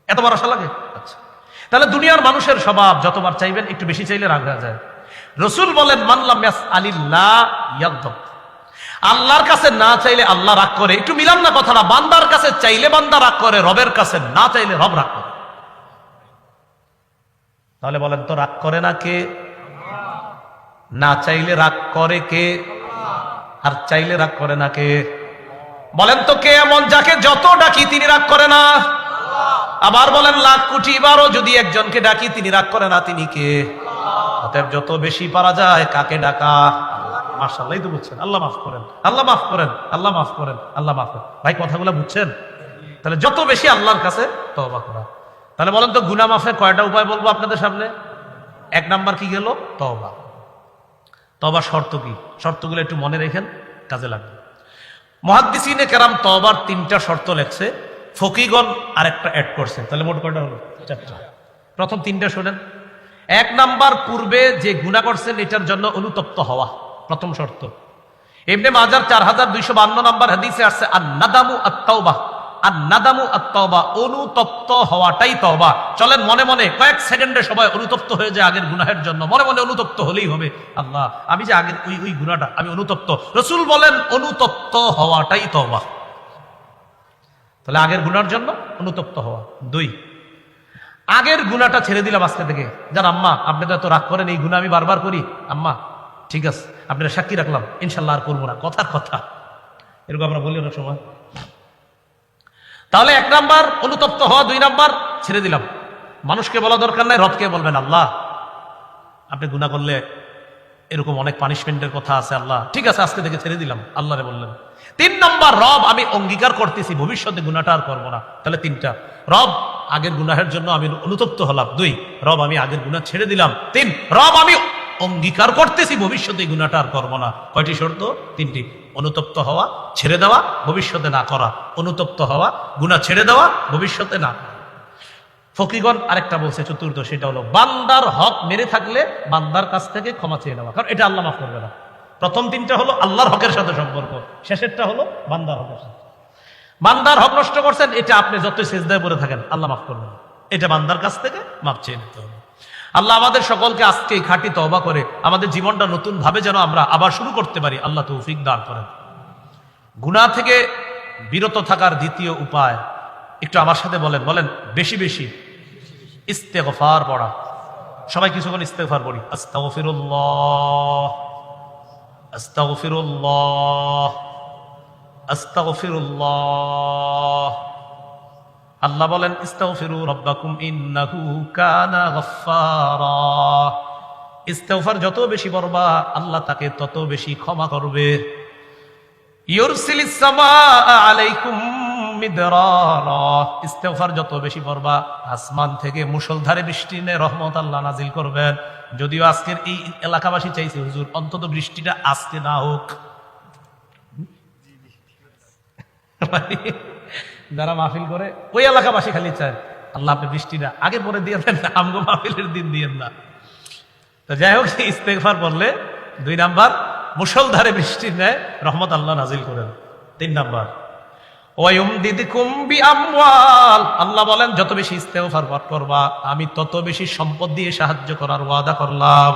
এতবার আসা লাগে? আচ্ছা, তাহলে দুনিয়ার মানুষের স্বভাব যতবার চাইবেন একটু বেশি চাইলে রাগ হয়ে যায়। রসুল বলেন মানলাম ইয়াসআলিল্লাহ ইয়াগদাব, আল্লাহর কাছে না চাইলে আল্লাহ রাগ করে। একটু মিলাম না কথাটা, বান্দার কাছে চাইলে বান্দা রাগ করে, রবের কাছে না চাইলে রব রাগ করে। তাহলে বলেন তো রাগ করে না কে? না চাইলে রাগ করে কে? আর চাইলে রাগ করে না কে? বলেন তো কে এমন যাকে যত ডাকি তিনি রাগ করে না? আবার বলেন লাখ কোটি বারও যদি একজনকে ডাকি তিনি রাগ করে না, তিনি কে? অতএব যত বেশি পারা যায় কাকে ডাকা? মাশাআল্লাহ, তো বুঝছেন। আল্লাহ মাফ করেন, আল্লাহ মাফ করেন, আল্লাহ মাফ করেন, আল্লাহ মাফ করেন। ভাই কথাগুলো বুঝছেন? তাহলে যত বেশি আল্লাহর কাছে তওবা করা। তাহলে বলেন তো গুনাহ মাফের কয়টা উপায় বলবো আপনাদের সামনে? 1 নাম্বার কি গেল? তওবা। তওবার শর্ত কি? শর্তগুলো একটু মনে রেখেন, কাজে লাগবে। মুহাদ্দিসিনে কেরাম তওবার 3টা শর্ত লেখছে, ফকিগণ আরেকটা অ্যাড করছে। তাহলে মোট কয়টা হলো? 4টা। প্রথম 3টা শোনেন। 1 নাম্বার, পূর্বে যে গুনাহ করছেন এটার জন্য অনুতপ্ত হওয়া, প্রথম শর্ত। ইবনে মাজার 4252 নাম্বার হাদিসে আসছে আন-নাদামু আত-তাওবা, আন-নাদামু আত-তাওবা, অনুতপ্ত হওয়াটাই তওবা। চলেন মনে মনে কয়েক সেকেন্ডে সবাই অনুতপ্ত হয়ে যায় আগের গুনাহের জন্য। মনে মনে অনুতপ্ত হলেই হবে, আল্লাহ আমি যে আগের ওই গুনাহটা আমি অনুতপ্ত। রাসূল বলেন অনুতপ্ত হওয়াটাই তওবা। তাহলে আগের গুনার জন্য অনুতপ্ত হওয়া। 2, আগের গুনাহটা ছেড়ে দিলাম আজকে থেকে। যান আম্মা আপনি তো এত রাগ করেন, এই গুনাহ আমি বারবার করি, আম্মা ঠিক আছে আপনারা সাক্ষী রাখলাম ইনশাল্লাহ আর করবো না, কথার কথা। এরকম আমরা বলি অনেক সময়। তাহলে 1 নাম্বার অনুতপ্ত হওয়া, 2 নাম্বার ছেড়ে দিলাম। মানুষকে বলা দরকার নাই, রবকে বলবেন আল্লাহ আপনি গুনাহ করলে এরকম অনেক পানিশমেন্টের কথা আছে, আল্লাহ ঠিক আছে আজকে থেকে ছেড়ে দিলাম, আল্লাহরে বললেন। 3 নাম্বার, রব আমি অঙ্গীকার করতেছি ভবিষ্যতে গুনাহটা আর করবো না। তাহলে 3টা, রব আগের গুনাহের জন্য আমি অনুতপ্ত হলাম। 2, রব আমি আগের গুনাহ ছেড়ে দিলাম। 3, রব আমি অঙ্গীকার করতেছি ভবিষ্যতে গুনাহটা আর করবো না। কয়টি শর্ত? 3টি। অনুতপ্ত হওয়া, ছেড়ে দেওয়া, ভবিষ্যতে না করা। অনুতপ্ত হওয়া, গুনাহ ছেড়ে দেওয়া, ভবিষ্যতে না। ফকিগণ আরেকটা বলছে 4র্থ, সেটা হলো বান্দার হক মেরে থাকলে বান্দার কাছ থেকে ক্ষমা চেয়ে নেওয়া, কারণ এটা আল্লাহ মাফ করবে না। প্রথম 3টা হলো আল্লাহর হকের সাথে সম্পর্ক, শেষেরটা হলো বান্দার হকের সাথে। বান্দার হক নষ্ট করছেন, এটা আপনি যতই সিজদায় পড়ে থাকেন আল্লাহ মাফ করবেন না। এটা বান্দার কাছ থেকে মাফ চেয়ে নিতে হবে। আল্লাহ আমাদের সকলকে আজকে খাঁটি তওবা করে আমাদের জীবনটা নতুন ভাবে যেন আমরা আবার শুরু করতে পারি, আল্লাহ তৌফিক দান করেন। গুনাহ থেকে বিরত থাকার দ্বিতীয় উপায় একটু আমার সাথে বলেন, বলেন বেশি বেশি ইস্তেগফার পড়া। সবাই কিছুক্ষণ ইস্তেগফার পড়ি। আস্তাগফিরুল্লাহ, আস্তাগফিরুল্লাহ, আস্তাগফিরুল্লাহ। আল্লাহ বলেন ইস্তাগফিরু রাব্বাকুম ইন্নাহু কানা গাফফারা। ইস্তেগফার যত বেশি পড়বা আল্লাহ তাকে তত বেশি ক্ষমা করবে। ইউরসিলিস সামাআ আলাইকুম মিদরারা। ইস্তেগফার যত বেশি পড়বা আসমান থেকে মুষলধারে বৃষ্টি এনে রহমত আল্লাহ নাজিল করবেন। যদিও আজকের এই এলাকাবাসী চাইছে হুজুর অন্তত বৃষ্টিটা আজকে না হোক। যারা মাহফিল করে ওই এলাকাবাসী খালি চায় আল্লাহ আপনি বৃষ্টিটা আগে পরে দিয়ে দেন না, আমগো মাহফিলের দিন দিয়েন না। তো যাই হোক, ইস্তেগফার পড়লে 2 নাম্বার মুষলধারে বৃষ্টির ন্যায় রহমত আল্লাহ নাজিল করেন। 3 নাম্বার ওয়ায়ুমদিদকুম বিআমওয়াল। আল্লাহ বলেন যত বেশি ইস্তেগফার পাঠ করবা আমি তত বেশি সম্পদ দিয়ে সাহায্য করার ওয়াদা করলাম।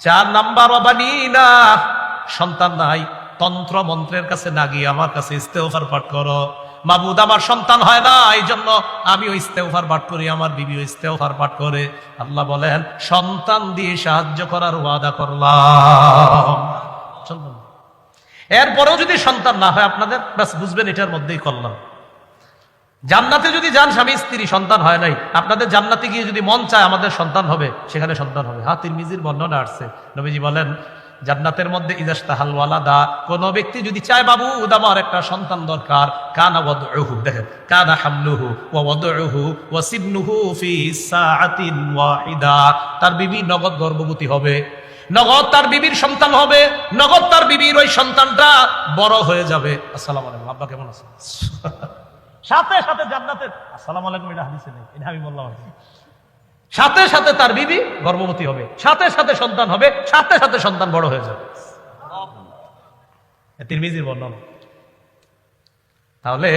4 নাম্বার ওয়াবানিনা। সন্তান নাই, তন্ত্র মন্ত্রের কাছে না গিয়ে আমার কাছে ইস্তেগফার পাঠ করো। মাবুদ আমার সন্তান হয় না, এই জন্য আমিও ইস্তেগফার পাঠ করি, আমার বিবিও ইস্তেগফার পাঠ করে। আল্লাহ বলেন সন্তান দিয়ে সাহায্য করার ওয়াদা করলাম। এরপরেও যদি সন্তান না হয় আপনাদের, ব্যাস বুঝবেন এটার মধ্যেই করলাম। জান্নাতে যদি যান স্বামী স্ত্রী সন্তান হয় নাই, আপনাদের জান্নাতে গিয়ে যদি মন চায় আমাদের সন্তান হবে, সেখানে সন্তান হবে। তিরমিজির বর্ণনা আসছে, নবীজি বলেন জান্নাতের মধ্যে ইজাস্তাহাল ওয়ালাদা, কোন ব্যক্তি যদি চায় বাবু আমার একটা সন্তান দরকার, কানা ওয়াদউহু, দেখেন কানা হামলুহু ওয়া ওয়াদউহু ওয়া সিবনুহু ফি সাআতিন ওয়াহিদা, তার বিবি নগদ গর্ভবতী হবে, নগদ তার বিবির সন্তান হবে, নগদ তার বিবির ওই সন্তানটা বড় হয়ে যাবে। আসসালামু আলাইকুম, আব্বা কেমন আছেন? সাথে সাথে জান্নাতের আসসালামু আলাইকুম, এটা হাদিসে নেই, এটা আমি বললাম। সাথে সাথে তার বিবি গর্ভবতী হবে, সাথে সাথে সন্তান হবে, সাথে সাথে সন্তান বড় হয়ে যাবে। তিরমিজির বর্ণনা। তাহলে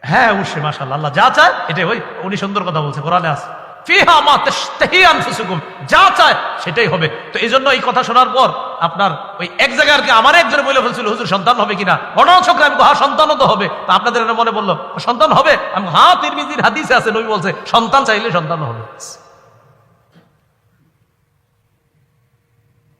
হ্যাঁ অবশ্যই মাশাআল্লাহ, আল্লাহ যা চায় এটাই, ওই উনি সুন্দর কথা বলছে, কোরআনে আছে ফিহা মা তাশতাহি আনফুসুকুম, যা চায় সেটাই হবে। তো এই জন্য এই কথা শোনার পর আপনার ওই এক জায়গায় আর কি আমার একজন বলে ফেলছিল হুজুর সন্তান হবে কিনা, অনাচক্রে আমি হ্যাঁ সন্তানও তো হবে। তা আপনাদের এটা মনে বললো সন্তান হবে, আমি হ্যাঁ তিরমিজির হাদিসে আছে নবী বলছে সন্তান চাইলে সন্তান হবে।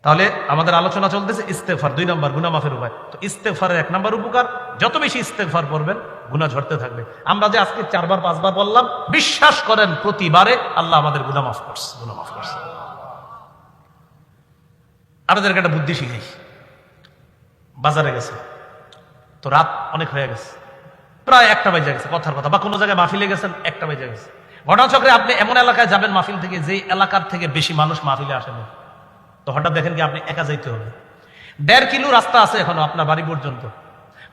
তাহলে আমাদের আলোচনা চলতেছে ইস্তেগফার, 2 নম্বর গুনাহ মাফের উপায়। তো ইস্তেগফারের 1 নম্বর উপকার, যত বেশি ইস্তেগফার করবেন গুনাহ ঝরতে থাকবে। আমরা যে আজকে 4 বার 5 বার বললাম, বিশ্বাস করেন প্রতিবারে আল্লাহ আমাদের গুনাহ মাফ করছে, গুনাহ মাফ করছে। আপনাদেরকে একটা বুদ্ধি শিখাই। বাজারে গেছে, তো রাত অনেক হয়ে গেছে, প্রায় 1টা বেজে গেছে, কথার কথা, বা কোনো জায়গায় মাহফিলে গেছেন 1টা বেজে গেছে। ঘটনাচক্রে আপনি এমন এলাকায় যাবেন মাহফিল থেকে, যে এলাকার থেকে বেশি মানুষ মাহফিলে আসে না, তো হঠাৎ দেখেন কি আপনি একা যাইতে হবে, 1.5 কিলো রাস্তা আছে এখনো আপনার বাড়ি পর্যন্ত,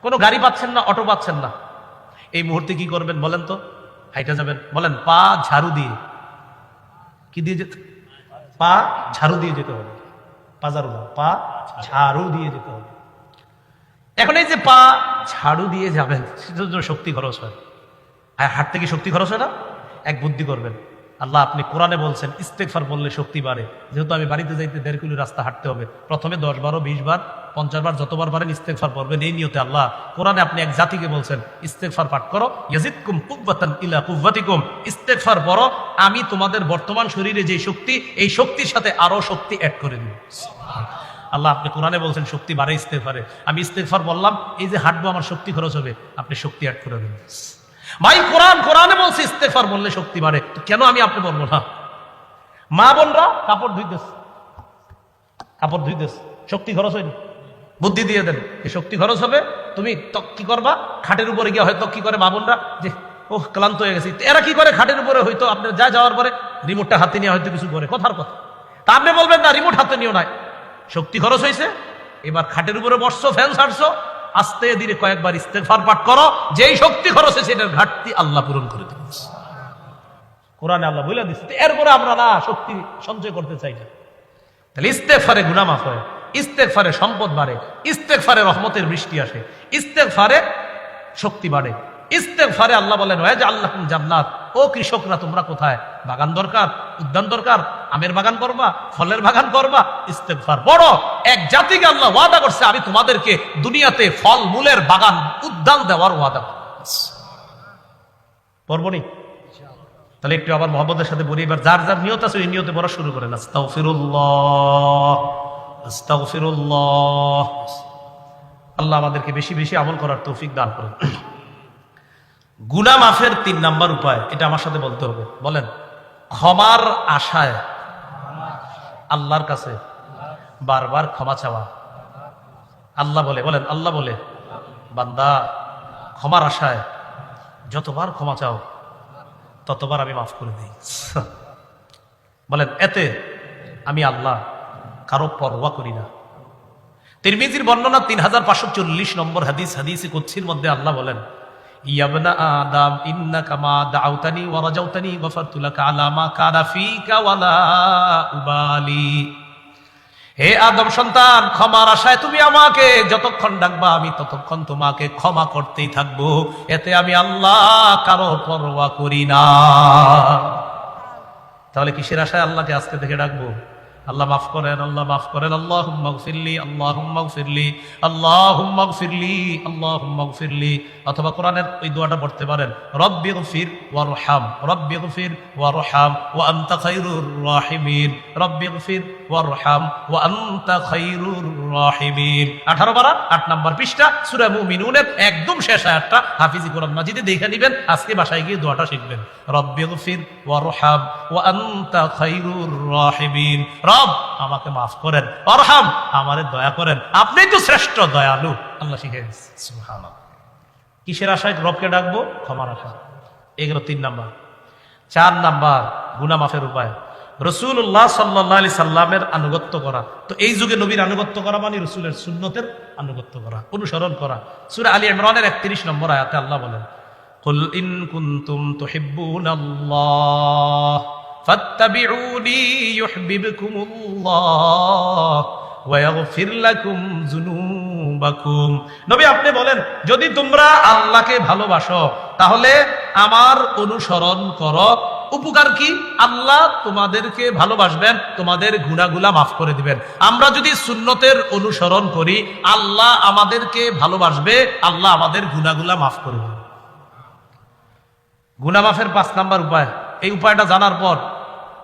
কোনো গাড়ি পাচ্ছেন না, অটো পাচ্ছেন না। এই মুহূর্তে কি করবেন বলেন তো? হাইটা যাবেন? বলেন পা ঝাড়ু দিয়ে, কি দিয়ে যেতে? পা ঝাড়ু দিয়ে যেতে হবে, পা ঝাড়ু না, পা ঝাড়ু দিয়ে যেতে হবে। এখন এই যে পা ঝাড়ু দিয়ে যাবেন, সেটার জন্য শক্তি খরচ হয়, আর হাঁটতে কি শক্তি খরচ হয় না? এক বুদ্ধি করবেন, আল্লাহ আপনি কোরআনে বলছেন ইস্তেগফার বললে শক্তি বাড়ে, যেহেতু আমি বাড়িতে যাইতে 1.5 কিলো রাস্তা হাঁটতে হবে, প্রথমে 10 বার 20 বার 50 বার যতবার পারেন ইস্তেগফার পড়বেন এই নিয়তে। আল্লাহ কোরআনে আপনি এক জাতিকে বলছেন ইস্তেগফার পাঠ করো, ইয়াজিদকুম কুওয়াতান ইলা কুওয়াতিকুম, ইস্তেগফার পড়ো, আমি তোমাদের বর্তমান শরীরে যে শক্তি, এই শক্তির সাথে আরো শক্তি অ্যাড করে দিব। আল্লাহ আপনি কোরআনে বলছেন শক্তি বাড়ে ইস্তেগফারে, আমি ইস্তেগফার বললাম, এই যে হাঁটবো আমার শক্তি খরচ হবে, আপনি শক্তি অ্যাড করে দিন। ভাই কোরআনে বলছে ইস্তেগফার বললে শক্তি বাড়ে, তো কেন আমি আপনি বলবো না? মা বোনরা কাপড় ধুইতেছে, কাপড় ধুইতেছে, শক্তি খরচ হয়নি, বুদ্ধি দিয়ে দেন এই শক্তি খরচ হবে, তুমি কি করবা, খাটের উপরে গিয়ে হয়তো কি করে মা বোনরা যে ওহ ক্লান্ত হয়ে গেছি, এরা কি করে খাটের উপরে হয়তো আপনার যা যাওয়ার পরে রিমোটটা হাতে নিয়ে হয়তো কিছু করে, কথার কথা। তা আপনি বলবেন না রিমোট হাতে নিও নাই, শক্তি খরচ হয়েছে, এবার খাটের উপরে বসছো, ফ্যান ছাড়ছো, আস্তে ধীরে কয়েকবার ইস্তেগফার পাঠ করো, যেই শক্তি খরচ হয়েছে এটার ঘাটতি আল্লাহ পূরণ করে দিন। কোরআনে আল্লাহ বলে দিচ্ছে, এরপরে আমরা না শক্তি সঞ্চয় করতে চাই না। তাহলে ইস্তেগফারে গুনাহ মাফ হয়, ইস্তেগফারে সম্পদ বাড়ে, ইস্তেগফারে রহমতের বৃষ্টি আসে, ইস্তেগফারে শক্তি বাড়ে, ইস্তেগফারে আল্লাহ বলেন ওয়াজআল জান্নাত, ও কৃষকরা তোমরা কোথায়, বাগান দরকার, উদ্যান দরকার, আমের বাগান করবা, ফলের বাগান করবা, ইস্তেগফার বড় এক জাতিকে আল্লাহ ওয়াদা করছে আমি তোমাদেরকে দুনিয়াতে ফল মূলের বাগান উদ্যান দেওয়ার ওয়াদা পড়বনি। তাহলে একটু আবার মহব্বতের সাথে বলি, এবার যার যার নিয়ত আছে ওই নিয়তে পড়া শুরু করেন। আস্তাগফিরুল্লাহ, আস্তাগফিরুল্লাহ। আল্লাহ আমাদেরকে বেশি বেশি আমল করার তৌফিক দান করেন। গুনাহ মাফের 3 নাম্বার উপায়, এটা আমার সাথে বলতে হবে, বলেন ক্ষমার আশায় আল্লাহর কাছে বারবার ক্ষমা চাওয়া। আল্লাহ বলে, বলেন আল্লাহ বলে বান্দা ক্ষমার আশায় যতবার ক্ষমা চাও ততবার আমি মাফ করে দিই। বলেন এতে আমি আল্লাহ কারো পরোয়া করি না। তিরমিজির বর্ণনা 3540 নম্বর হাদিস, হাদিসে কুদসির মধ্যে আল্লাহ বলেন ইয়াবনা আদম ইন্নাকা মা দাউতানি ওয়া রাজাউতানি গফারতু লাকা আলা মা কানা ফিকা ওয়ালা উবালি। হে আদম সন্তান, ক্ষমার আশায় তুমি আমাকে যতক্ষণ ডাকবা আমি ততক্ষণ তোমাকে ক্ষমা করতেই থাকবো, এতে আমি আল্লাহ কারো পরোয়া করি না। তাহলে কিসের আশায় আল্লাহকে আজকে থেকে ডাকবো? আল্লাহ মাফ করেন, আল্লাহ মাফ করেন, আল্লাহুম্মা গফিরলি, আল্লাহুম্মা গফিরলি, আল্লাহুম্মা গফিরলি, আল্লাহুম্মা গফিরলি। অথবা কোরআনের ওই দোয়াটা পড়তে পারেন, রব্বি গফির ওয়ারহাম, রব্বি গফির ওয়ারহাম ওয়া আনতা খায়রুর রাহিমিন, রব্বি গফির ওয়ারহাম ওয়া আনতা খায়রুর রাহিমিন। 18 পারা 8 নম্বর পৃষ্ঠা সূরা মুমিনুনের একদম শেষ আয়াতটা হাফিজি কোরআন মাজিদে দেখে নেবেন, আজকে বাসায় গিয়ে দোয়াটা শিখবেন। রব্বি গফির ওয়ারহাম ওয়া আনতা খায়রুর রাহিমিন, রব আমাকে মাফ করেন, অরহাম আমারে দয়া করেন, আপনি তো শ্রেষ্ঠ দয়ালু। আল্লাহ শিখে দিচ্ছে। সুবহানাল্লাহ। কিসের আশায় রবকে ডাকবো? ক্ষমার আশা। এগুলো 3 নাম্বার। 4 নাম্বার গুনাহ মাফের উপায় রাসূলুল্লাহ সাল্লাল্লাহু আলাইহি সাল্লামের আনুগত্য করা। তো এই যুগে নবীর আনুগত্য করা মানে রাসূলের সুন্নতের আনুগত্য করা, অনুসরণ করা। সূরা আলী ইমরানের 31 নম্বর আয়াতে আল্লাহ বলেন, কুল ইন কুনতুম তুহিব্বুনাল্লাহ ফাত্তাবিউনি ইউহিব্বুকুমুল্লাহ ওয়া ইয়াগফির লাকুম যুনুবাকুম। নবী আপনি বলেন, যদি তোমরা আল্লাহকে ভালোবাসো তাহলে আমার অনুসরণ করো। উপকার কি? আল্লাহ তোমাদেরকে ভালোবাসবেন, তোমাদের গুনাহগুলা মাফ করে দিবেন। আমরা যদি সুন্নতের অনুসরণ করি আল্লাহ আমাদেরকে ভালোবাসবে, আল্লাহ আমাদের গুনাহগুলা মাফ করে দিবেন। গুনাহ মাফের 5 নাম্বার উপায়। এই উপায়টা জানার পর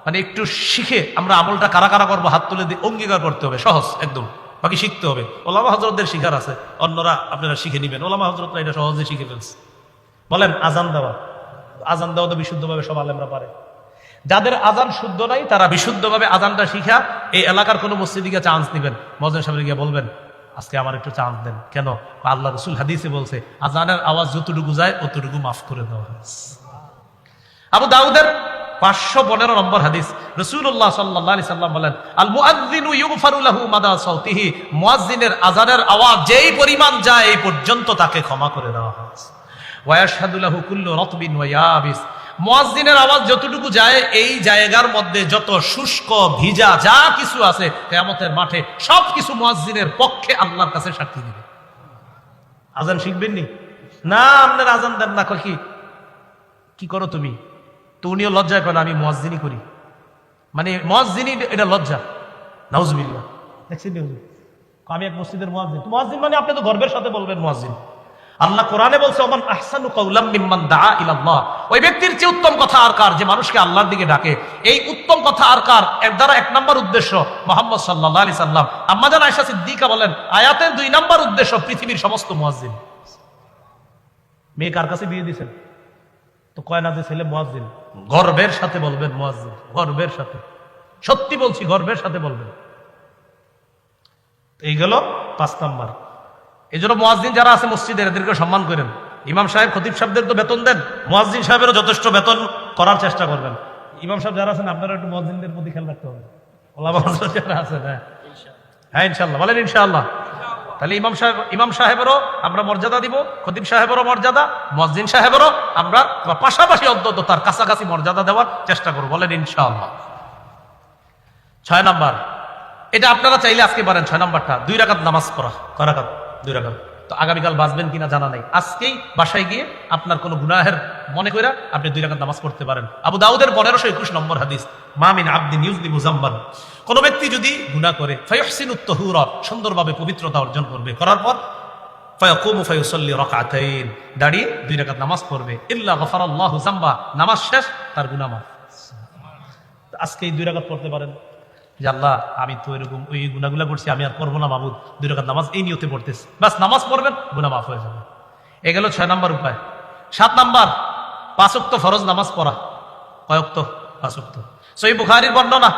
মানে একটু শিখে আমরা আমলটা কারা কারা করবো হাত তুলে দিয়ে অঙ্গীকার করতে হবে। সহজ একদম, বাকি শিখতে হবে। ওলামা হযরতদের শিখার আছে, অন্যরা আপনারা শিখে নেবেন। ওলামা হযরতরা এটা সহজে শিখে ফেলছে। বলেন আজান দেওয়া। আজান দেওয়া তো বিশুদ্ধভাবে সব আলেমরা পারে। যাদের আজান শুদ্ধ নাই তারা বিশুদ্ধভাবে আজানটা শিখা এই এলাকার কোনো মসজিদে গিয়ে চান্স নিবেন, মুয়াজ্জিন সাহেবকে গিয়ে বলবেন আজকে আমার একটু চান্স দেন। কেন? আল্লাহ রাসূল হাদিসে বলছে আজানের আওয়াজ যতটুকু যায় অতটুকু মাফ করে দেওয়া হয়েছে। আবু দাউদের 515 নম্বর হাদিস, রাসূলুল্লাহ সাল্লাল্লাহু আলাইহি সাল্লাম বলেন, আল মুআযযিনু ইউগফারু লাহু মাদা সাউতিহি। মুয়াজ্জিনের আজানের আওয়াজ যেই পরিমাণ যায় এই পর্যন্ত তাকে ক্ষমা করে দেওয়া হয়েছে। ওয়া ইয়াশহাদু লাহু কুল্লু রাতবিন ওয়া ইয়াবিস। মুয়াজ্জিনের আওয়াজ যতটুকু যায় এই জায়গার মধ্যে যত শুষ্ক ভিজা যা কিছু আছে কিয়ামতের মাঠে সবকিছু মুয়াজ্জিনের পক্ষে আল্লাহর কাছে সাক্ষী দিবে। আজান শিখবেন নি? না, আপনার আজান দেন না। কি করো তুমি? তো উনিও লজ্জায় পেল আমি মুয়াজ্জিনি করি, মানে মুয়াজ্জিনি এটা লজ্জা। নাউজুবিল্লাহ। দেখছেন আমি এক মসজিদের মুয়াজ্জিন। মুয়াজ্জিন মানে আপনি তো গর্বের সাথে বলবেন মুয়াজ্জিন। আল্লাহ কোরআনে বলছে ওমান আহসানু কাওলাম মিম্মান দাআ ইলাল্লাহ। ওই ব্যক্তির চেয়ে উত্তম কথা আর কার যে মানুষকে আল্লাহর দিকে ডাকে। এই উত্তম কথা আর কার? এর দ্বারা 1 নম্বর উদ্দেশ্য মুহাম্মদ সাল্লাল্লাহু আলাইহি সাল্লাম। আম্মা জান আয়েশা সিদ্দিকা বলেন আয়াতের 2 নম্বর উদ্দেশ্য পৃথিবীর সমস্ত মুয়াজ্জিন। মেয়ে কার কাছে বিয়ে দিয়েছেন? তো কয় না যে ছেলে মুয়াজ্জিন। গর্বের সাথে বলবেন মুয়াজ্জিন, গর্বের সাথে। সত্যি বলছি, গর্বের সাথে বলবেন। এই গেল 5 নাম্বার। এই জন্য মুয়াজ্জিন যারা আছে মসজিদের এদেরকে সম্মান করেন। ইমাম সাহেব খতিব সাহেবদের তো বেতন দেন, মুয়াজ্জিন সাহেবেরও যথেষ্ট বেতন করার চেষ্টা করবেন। ইমাম সাহেব যারা আছেন আপনারা একটু মুয়াজ্জিনদের প্রতি খেয়াল রাখতে হবে। ওলামা যারা আছেন, হ্যাঁ ইনশাআল্লাহ বলেন ইনশাআল্লাহ। তাহলে ইমাম সাহেবেরও আমরা মর্যাদা দিব, খতিব সাহেবেরও মর্যাদা, মুয়াজ্জিন সাহেবেরও আমরা পাশাপাশি অন্তত তার কাছাকাছি মর্যাদা দেওয়ার চেষ্টা করব। বলেন ইনশাআল্লাহ। 6 নাম্বার, এটা আপনারা চাইলে আজকে পারেন। 6 নাম্বারটা 2 রাকাত নামাজ পড়া। কয় রাকাত? 2 রাকাত। তো আগামীকাল বাঁচবেন কিনা জানা নাই। আজকেই বাসায় গিয়ে আপনার কোনো গুনাহের মনে কইরা আপনি 2 রাকাত নামাজ পড়তে পারেন। আবু দাউদের 1521 নম্বর হাদিস, মা মিন আবদিন ইউযনিবু যামবান। কোন ব্যক্তি যদি গুনাহ করে ফায়ুহসিনুত তাহুরা, সুন্দরভাবে পবিত্রতা অর্জন করবে, করার পর ফায়াকুমু ফায়ুসাল্লি রাকাতাইন, দাঁড়িয়ে 2 রাকাত নামাজ পড়বে, ইল্লা গফারাল্লাহু যামবা, নামাজ শেষ তার গুনাহ মাফ। আজকে এই 2 রাকাত পড়তে পারেন যে আল্লাহ আমি তো এরকম ওই গুনাহগুলা করছি, আমি আর করবো না মাবুদ, 2 রাকাত নামাজ এই নিয়তে পড়তেছি, বাস নামাজ পড়বেন, গুনাহ মাফ হয়ে যাবে। এ গেল 6 নম্বর উপায়। 7 নাম্বার 5 ওয়াক্ত ফরজ নামাজ পড়া। কয় ওয়াক্ত? 5 ওয়াক্ত। সহিহ বুখারীর বর্ণনা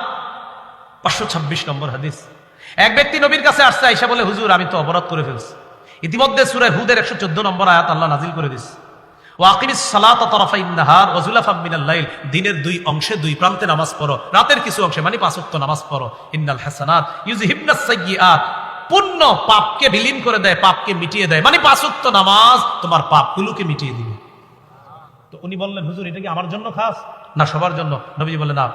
526 নম্বর হাদিস। এক ব্যক্তি নবীর কাছে আসছে, আয়েশা বলে হুজুর আমি তো অপরাধ করে ফেলছি। ইতিমধ্যে সূরা হুদের 114 নম্বর আয়াত আল্লাহ নাজিল করে দিয়েছে, ওয়া আকিমিস সালাতা তারাফাইন নাহার ওয়া যুলাফাম মিনাল লাইল। দিনের 2 অংশে 2 প্রান্তে নামাজ পড়ো, রাতের কিছু অংশে মানে 5 ওয়াক্ত নামাজ পড়ো। ইন্নাল হাসানাত ইউযহিবনাস সাইয়্যাত, পুণ্য পাপকে বিলীন করে দেয়, পাপকে মিটিয়ে দেয়। মানে 5 ওয়াক্ত নামাজ তোমার পাপগুলোকে মিটিয়ে দিবে। তো উনি বললেন হুজুর এটা কি আমার জন্য খাস? না, সবার জন্য। নবীজি বললেন না,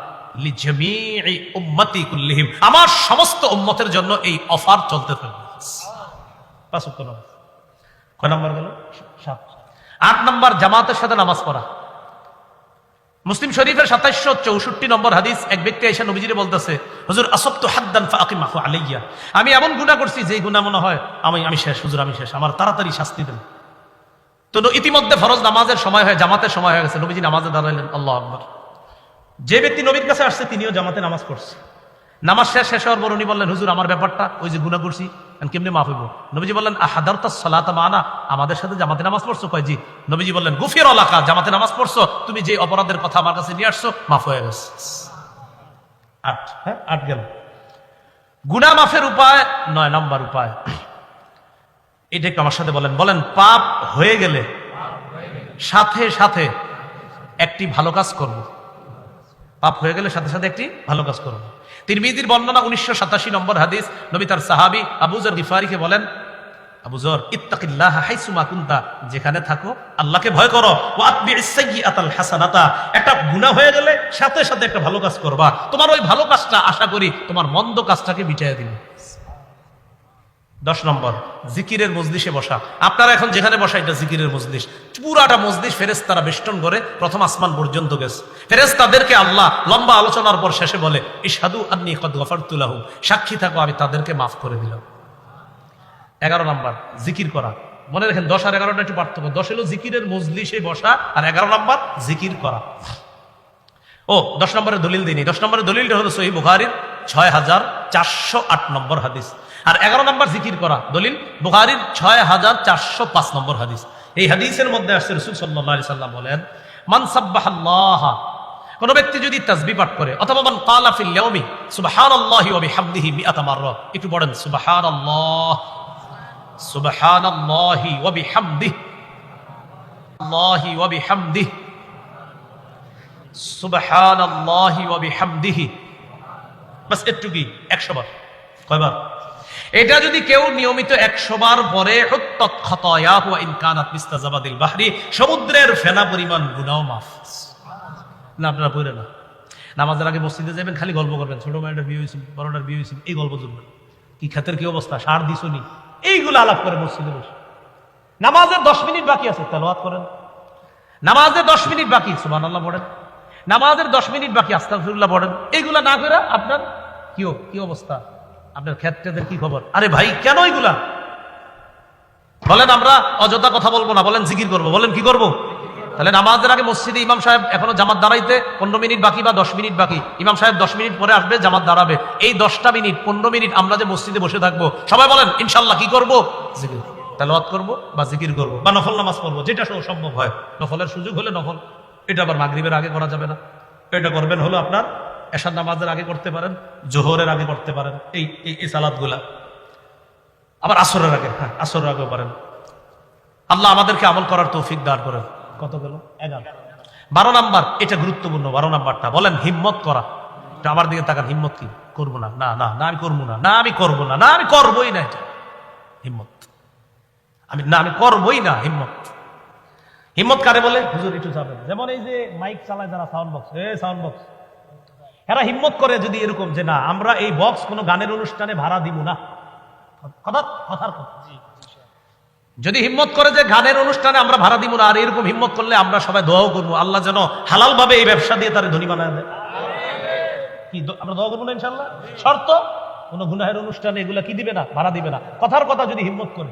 লিজামিই উম্মতি কুল্লিহিম, আমার সমস্ত উম্মতের জন্য এই অফার চলতে থাকবে। 5 ওয়াক্ত নামাজ। কয় নাম্বার গেল? 7। 8 নাম্বার জামাতের সাথে নামাজ পড়া। মুসলিম শরীফের 2764 নম্বর হাদিস, এক ব্যক্তি এসে নবীজিরে বলতেছে হুজুর আসবতু হাদ্দান ফাআকিমাহু আলাইয়া, আমি এমন গুনাহ করছি যে গুনাহ মনে হয় আমি শেষ হুজুর, আমি শেষ, আমার তাড়াতাড়ি শাস্তি দেন। তো ইতিমধ্যে ফরজ নামাজের সময় হয়, জামাতের সময় হয়ে গেছে। নবীজি নামাজে দাঁড়াইলেন, আল্লাহু আকবার। যে ব্যক্তি নবীর কাছে আসছে তিনিও জামাতে নামাজ পড়ছে। নামাজ শেষ হওয়ার পর উনি বললেন হুজুর আমার ব্যাপারটা, ওই যে গুনাহ করছি কেমনে মাফ হইব? নবীজি বললেন আহাদারতাস সালাতা মানা, আমাদের সাথে জামাতে নামাজ পড়ছো? কয় জি। নবীজি বললেন গুফিরা লাকা, জামাতে নামাজ পড়ছো, তুমি যে অপরাধের কথা আমার কাছে নিয়ে আসছো মাফ হয়ে গেছে। 8 গেল। গুনাহ মাফের উপায় 9 নম্বর উপায়, এটা একটু আমার সাথে বলেন। বলেন, পাপ হয়ে গেলে সাথে সাথে একটি ভালো কাজ করব। পাপ হয়ে গেলে সাথে সাথে একটি ভালো কাজ করব। তিরমিজির বর্ণনা 1987 নম্বর হাদিস, নবী তার সাহাবী আবু যর গিফারীকে বলেন, আবু যর, ইত্তাকিল্লাহ হাইসুমা কুনতা, যেখানে থাকো আল্লাহকে ভয় করো, ওয়া আতবিইস সাইয়্যাতাল হাসানাতা, একটা গুনাহ হয়ে গেলে সাথে সাথে একটা ভালো কাজ করবা, তোমার ওই ভালো কাজটা আশা করি তোমার মন্দ কাজটাকে মিটাইয়া দিবে। 10 নম্বর, জিকিরের মজলিসে বসা। আপনারা এখন যেখানে বসা এটা জিকিরের মজলিস। পুরাটা মজলিস ফেরেশতারা বেষ্টন করে প্রথম আসমান পর্যন্ত গেছে। ফেরেশতাদেরকে আল্লাহ লম্বা আলোচনার পর শেষে বলে, ইশহাদু আন্নী কদ গফারতু লাহুম, সাক্ষী থাকো আমি তাদেরকে মাফ করে দিলাম। 11 নম্বর, জিকির করা। মনে রাখেন 10 আর 11টা একটু পার্থক্য। 10 হলো জিকিরের মজলিসে বসা, আর 11 নম্বর জিকির করা। 10 নম্বরের দলিল দিইনি। 10 নম্বরের দলিলটা হলো সহিহ বুখারীর 6408 নম্বর হাদিস। আর 11 নম্বর জিকির করা দলিল বুখারীর 6405 নম্বর হাদিস। এই হাদিসের মধ্যে আসছে রাসূল সাল্লাল্লাহু আলাইহি সাল্লাম বলেন, মান সাব্বাহাল্লাহ, কোন ব্যক্তি যদি তাসবিহ পাঠ করে, অথবা মান ক্বালা ফিল ইয়াউমি সুবহানাল্লাহি ওয়া বিহামদিহি মিআতা মাররা, একটু পড়েন সুবহানাল্লাহ সুবহানাল্লাহি ওয়া বিহামদিহি, আল্লাহি ওয়া বিহামদিহি, সুবহানাল্লাহি ওয়া বিহামদিহি, বাস এটুকুই 100 বার। কয়বার? এটা যদি কেউ নিয়মিত 100 বার পরে, হুত্তাত খাতায়াহু ওয়া ইন কানাত মিসলাজাবাদিল বাহরি, সমুদ্রের ফেনা পরিমাণ গুনাহ মাফ। না, আপনারা পড়ে না। নামাজের আগে মসজিদে যাবেন, খালি গল্প করবেন, ছোট মেয়েটার বিয়ে হয়েছিল, বড়টার বিয়ে হয়েছিল, এই গল্প চলবে। কি খাতের কি অবস্থা, সার দিছনি, এইগুলো আলাপ করে মসজিদে বসে। নামাজের 10 মিনিট বাকি আছে, তেলাওয়াত করেন। নামাজের 10 মিনিট বাকি, সুবহানাল্লাহ পড়েন। নামাজের 10 মিনিট বাকি, আস্তাগফিরুল্লাহ পড়েন। এইগুলা না করে আপনার কি অবস্থা, আপনার ক্ষেত্রেদের কি খবর? আরে ভাই, কেন এগুলা বলেন? আমরা অযথা কথা বলবো না, বলেন জিকির করবো। বলেন কি করবো? তাহলে নামাজের আগে মসজিদে ইমাম সাহেব এখনো জামাত দাঁড়াইতে 15 মিনিট বাকি বা 10 মিনিট বাকি, ইমাম সাহেব 10 মিনিট পরে আসবে, জামাত দাঁড়াবে। এই 10টা মিনিট 15 মিনিট আমরা যে মসজিদে বসে থাকবো, সবাই বলেন ইনশাল্লাহ কি করবো? জিকির, তেলাওয়াত করবো বা জিকির করবো বা নফল নামাজ পড়বো, যেটা সম্ভব হয়। নফলের সুযোগ হলে নফল, এটা আবার মাগরিবের আগে করা যাবে না। এটা করবেন হলো আপনার এশার নামাজের আগে করতে পারেন, জোহরের আগে করতে পারেন, এই সালাতগুলা। আবার আসরের আগে, হ্যাঁ আসরের আগেও পারেন। আল্লাহ আমাদেরকে আমল করার তৌফিক দান করেন। কত গেল? 11। 12 নাম্বার, এটা গুরুত্বপূর্ণ। 12 নাম্বারটা বলেন হিম্মত করা। এটা আমার দিকে তাকান, হিম্মত কি? করবো না, না না না আমি করবো না, না আমি করবো না, না আমি করবোই না। এটা হিম্মত। আমি করবোই না, হিম্মত। হিম্মত কারে বলে? হুজুর একটু যাবেন, যেমন এই যে মাইক চালায় যারা, সাউন্ড বক্স, সাউন্ড বক্স, এরা হিম্মত করে যদি এরকম যে না আমরা এই বক্স কোনো গানের অনুষ্ঠানে ভাড়া দিব না, কথার কথা, যদি হিম্মত করে যে গানের অনুষ্ঠানে আমরা ভাড়া দিব না, আর এরকম হিম্মত করলে আমরা সবাই দোয়াও করবো আল্লাহ যেন হালাল ভাবে এই ব্যবসা দিয়ে তার ধনী বানায় দেয়। কি আমরা দোয়া করবো না ইনশাল্লাহ? শর্ত, কোন গুনাহের অনুষ্ঠানে এগুলা কি দিবে না, ভাড়া দিবে না। কথার কথা যদি হিম্মত করে,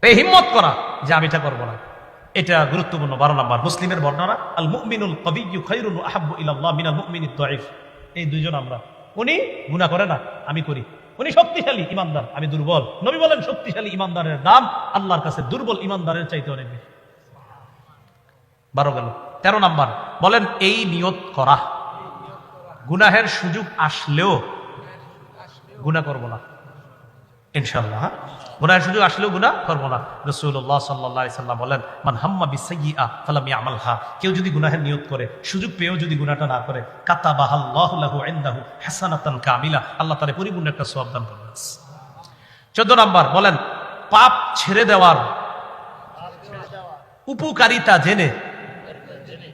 এই হিম্মত করা যে আমি এটা করবো না, এটা গুরুত্বপূর্ণ। 12 নম্বর, মুসলিমের বর্ণনা, আল মুমিনুল কবিয়্যু খায়রুন ওয়া আহাব্বু ইলাল্লাহ মিনাল মুমিনিদ দাঈফ। এই দুইজন আমরা, উনি গুনাহ করে না, আমি করি। উনি শক্তিশালী ইমানদার, আমি দুর্বল। নবী বলেন শক্তিশালী ইমানদারের দাম আল্লাহর কাছে দুর্বল ইমানদারের চাইতে অনেক বেশি। 12 গেল। 13 নম্বর, বলেন এই নিয়ত করা, গুনাহের সুযোগ আসলেও গুনাহ করব না ইনশাআল্লাহ। গুনাহের সুযোগ আসলেও গুনাহ করব না। রাসূলুল্লাহ সাল্লাল্লাহু আলাইহি সাল্লাম বলেন, মান হাম্মা বিসাইয়্যা ফালাম ইয়ামালহা, কেউ যদি গুনাহের নিয়ত করে, সুযোগ পেয়েও যদি গুনাহটা না করে, কাতাবাহাল্লাহু লাহু ইনদাহু হাসানাতান কামিলা, আল্লাহ তাআলা পরিপূর্ণ একটা সওয়াব দান করবেন। 14 নম্বর, বলেন পাপ ছেড়ে দেওয়ার উপকারিতা জেনে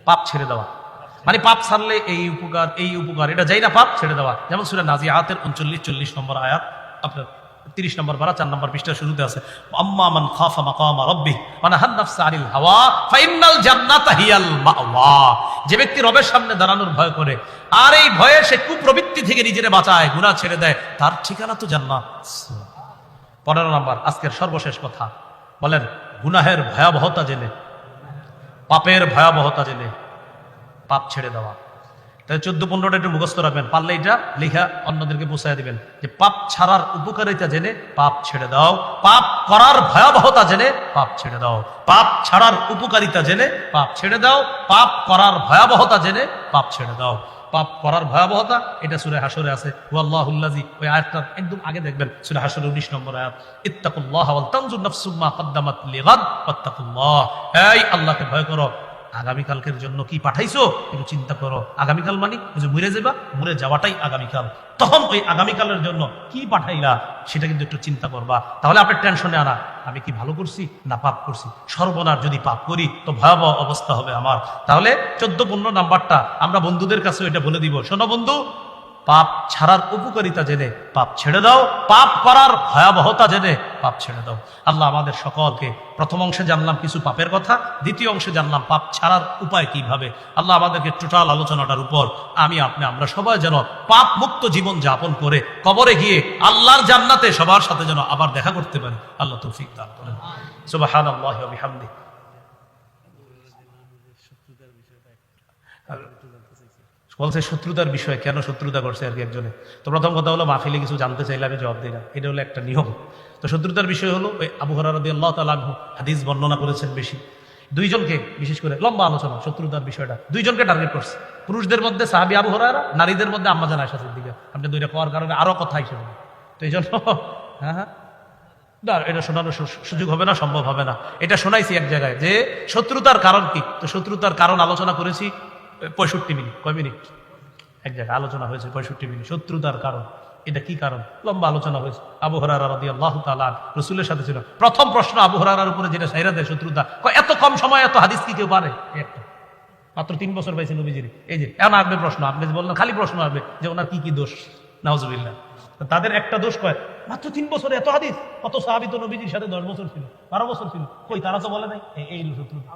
পাপ ছেড়ে দেওয়া। মানে পাপ ছাড়লে এই উপকার এটা যাই না, পাপ ছেড়ে দেওয়া। যেমন সূরা নাজিআতের 39-40 নম্বর আয়াত, আপনার 30 নম্বর পারা 4 নম্বর পৃষ্ঠার শুরুতে আছে, আম্মা মান খাফা মাকামা রাব্বিহি ওয়া নাহান নাফসা আনিল হাওয়া ফাইন্নাল জান্নাতা হিয়াল মাওয়া। যে ব্যক্তি রবের সামনে দাঁড়ানোর ভয় করে আর এই ভয়ে সে কুপ্রবৃত্তি থেকে নিজেকে বাঁচায়, গুনাহ ছেড়ে দেয়, তার ঠিকানা তো জান্নাত। 15 নম্বর, আজকের সর্বশেষ কথা, বলেন গুনাহের ভয়াবহতা জেনে, পাপের ভয়াবহতা জেনে পাপ ছেড়ে দেওয়া। তাই 14-15টা একটু মুখস্থ রাখবেন, পারলে এটা লেখা অন্যদেরকে পৌঁছায় দিবেন যে পাপ ছাড়ার উপকারিতা জেনে পাপ ছেড়ে দাও, পাপ করার ভয়াবহতা জেনে পাপ ছেড়ে দাও, পাপ ছাড়ার উপকারিতা জেনে পাপ ছেড়ে দাও, পাপ করার ভয়াবহতা জেনে পাপ ছেড়ে দাও। পাপ করার ভয়াবহতা, এটা সূরা হাশরে আছে। ওয়াল্লাহুল্লাযী, ওই আয়াতটা একদম আগে দেখবেন, সূরা হাশরের 19 নম্বর আয়াত, ইত্তাকুল্লাহ ওয়াল তানজুর নাফসুম মা কদ্দামাত লিগাদ ওয়াত্তাকুল্লাহ। এই আল্লাহকে ভয় করো, আগামীকালকের জন্য কি পাঠাইছো একটু চিন্তা করো। আগামীকাল মানে ওই যে মরে যাবা, মরে যাওয়াটাই আগামীকাল। তখন ওই আগামীকালের জন্য কি পাঠাইলা সেটা কিন্তু একটু চিন্তা করবা। তাহলে আপনার টেনশনে আনা, আমি কি ভালো করছি না পাপ করছি, সর্বনাশ যদি পাপ করি তো ভয়াবহ অবস্থা হবে আমার। তাহলে 14-15 নাম্বারটা আমরা বন্ধুদের কাছে এটা বলে দিব, শোনো বন্ধু, পাপ ছাড়ার উপকারিতা জেনে পাপ ছেড়ে দাও, পাপ করার ভয়াবহতা জেনে পাপ ছেড়ে দাও। আল্লাহ আমাদের সকলকে, প্রথম অংশে জানলাম কিছু পাপের কথা, দ্বিতীয় অংশে জানলাম পাপ ছাড়ার উপায় কিভাবে। আল্লাহ আমাদেরকে টোটাল আলোচনাটার উপর আমরা সবাই যেন পাপ মুক্ত জীবন যাপন করে কবরে গিয়ে আল্লাহর জান্নাতে সবার সাথে যেন আবার দেখা করতে পারি। আল্লাহ তৌফিক দান করেন। সুবহানাল্লাহি ওয়া বিহামদিহি। বলছে শত্রুতার বিষয়, কেন শত্রুতা করছে আর কি একজনে। তো প্রথম কথা হলো মাহফিলে কিছু জানতে চাইলে আমি জবাব দিই না, এটা হলো একটা নিয়ম। তো শত্রুতার বিষয় হলো ওই আবু হুরায়রা রাদিয়াল্লাহু তাআলা আনহু হাদিস বর্ণনা করেছেন বেশি, দুইজনকে বিশেষ করে লম্বা আলোচনা শত্রুতার বিষয়টা, দুইজনকে টার্গেট করছে। পুরুষদের মধ্যে সাহাবী আবু হুরায়রা, নারীদের মধ্যে আম্মা জান আয়েশা সিদ্দিকা। আপনি দুইটা পাওয়ার কারণে আরো কথা হিসেবে, তো এই জন্য হ্যাঁ এটা শোনানোর সুযোগ হবে না, সম্ভব হবে না। এটা শোনাইছি এক জায়গায় যে শত্রুতার কারণ কি, তো শত্রুতার কারণ আলোচনা করেছি 65 মিনিট। কয় মিনিট? এক জায়গায় আলোচনা হয়েছে 65 মিনিট শত্রুতার কারণ। এটা কি কারণ? লম্বা আলোচনা হয়েছে। আবু হুরায়রা রাদিয়াল্লাহু তাআলা রাসূলের সাথে ছিল। প্রথম প্রশ্ন আবু হুরায়রার উপরে যেটা ছাইরা দেয় শত্রুতা, এত কম সময় এত হাদিস কি কেউ পারে? একটা মাত্র 3 বছর পাইছে নবীজির। এই যে এখন আসবে প্রশ্ন, আপনি যে বললেন খালি প্রশ্ন আসবে যে ওনার কি কি দোষ, নাউজুবিল্লাহ। তাদের একটা দোষ কয় মাত্র 3 বছরে এত হাদিস, কত সাহাবী তো নবীজির সাথে 10 বছর ছিল, 12 বছর ছিল, কই তারা তো বলে নাই। এই শত্রুতা,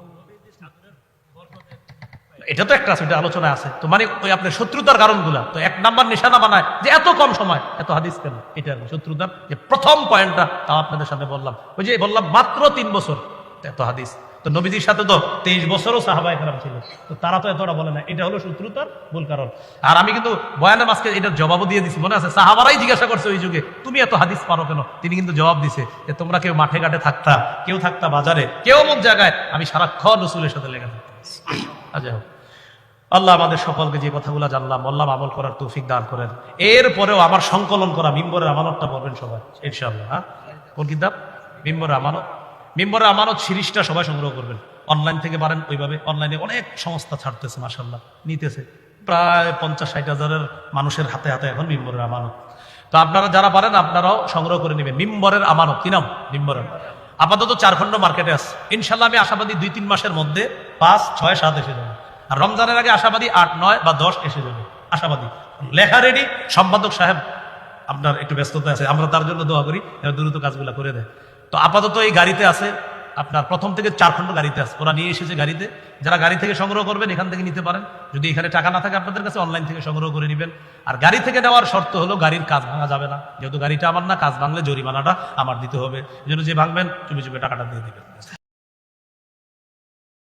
এটা তো একটা আছে, এটা আলোচনায় আছে। তো মানে ওই আপনার শত্রুতার কারণগুলা তো 1 নাম্বার নিশানা বানায় যে এত কম সময় এত হাদিস কেন, এটা শত্রুতার যে প্রথম পয়েন্টটা তাও আপনাদের সামনে বললাম। ওই যে বললাম মাত্র 3 বছর এত হাদিস, তো নবীজির সাথে তো 23 বছরও সাহাবায়ে কেরাম ছিল, তো তারা তো এতটা বলে না। এটা হলো শত্রুতার মূল কারণ। আর আমি কিন্তু বয়ানের মাঝকে এটার জবাবও দিয়ে দিছি, মনে আছে? সাহাবারাই জিজ্ঞাসা করছে ওই যুগে, তুমি এত হাদিস পারো কেন? তিনি কিন্তু জবাব দিছে যে তোমরা কেউ মাঠে ঘাটে থাকতা, কেউ থাকতা বাজারে, কেউ অমুক জায়গায়, আমি সারাক্ষণ রাসূলের সাথে লেগে থাকতাম। আচ্ছা, আল্লাহ আমাদের সকলকে যে কথাগুলো জানলাম বললাম আমল করার তৌফিক দান করেন। এরপরেও আমার সংকলন করা মিম্বরের আমানতটা পড়বেন সবাই ইনশাআল্লাহ। হ্যাঁ, কোন কিতাব? মিম্বরের আমানত। মিম্বরের আমানত সিরিজটা সবাই সংগ্রহ করবেন, অনলাইন থেকে পারেন। ওইভাবে অনলাইনে অনেক সংস্থা ছাড়তেছে, মাশাআল্লাহ নিতেছে, প্রায় 50-60 হাজারের মানুষের হাতে হাতে এখন মিম্বরের আমানত। তো আপনারা যারা পারেন আপনারাও সংগ্রহ করে নেবেন মিম্বরের আমানত। কি নাম? মিম্বরের। আপাতত 4 খণ্ড মার্কেটে আছে, ইনশাআল্লাহ আমি আশাবাদী 2-3 মাসের মধ্যে 5, 6, 7 এসে যাবে। আর রমজানের আগে আশাবাদী 8, 9 বা 10 এসে যাবে, আশাবাদী। লেখা রেডি, সম্পাদক সাহেব আপনার একটু ব্যস্ততা আছে, আমরা তার জন্য দোয়া করি দ্রুত কাজগুলো করে দেয়। তো আপাতত এই গাড়িতে আছে, আপনার প্রথম থেকে 4 খণ্ড গাড়িতে আছে, ওরা নিয়ে এসেছে গাড়িতে। যারা গাড়ি থেকে সংগ্রহ করবেন এখান থেকে নিতে পারেন, যদি এখানে টাকা না থাকে আপনাদের কাছে অনলাইন থেকে সংগ্রহ করে নেবেন। আর গাড়ি থেকে নেওয়ার শর্ত হলো গাড়ির কাজ ভাঙা যাবে না, যেহেতু গাড়িটা আমার না, কাজ ভাঙলে জরিমানাটা আমার দিতে হবে। এই জন্য যে ভাঙবেন চুপে চুপে টাকাটা দিয়ে দিবেন।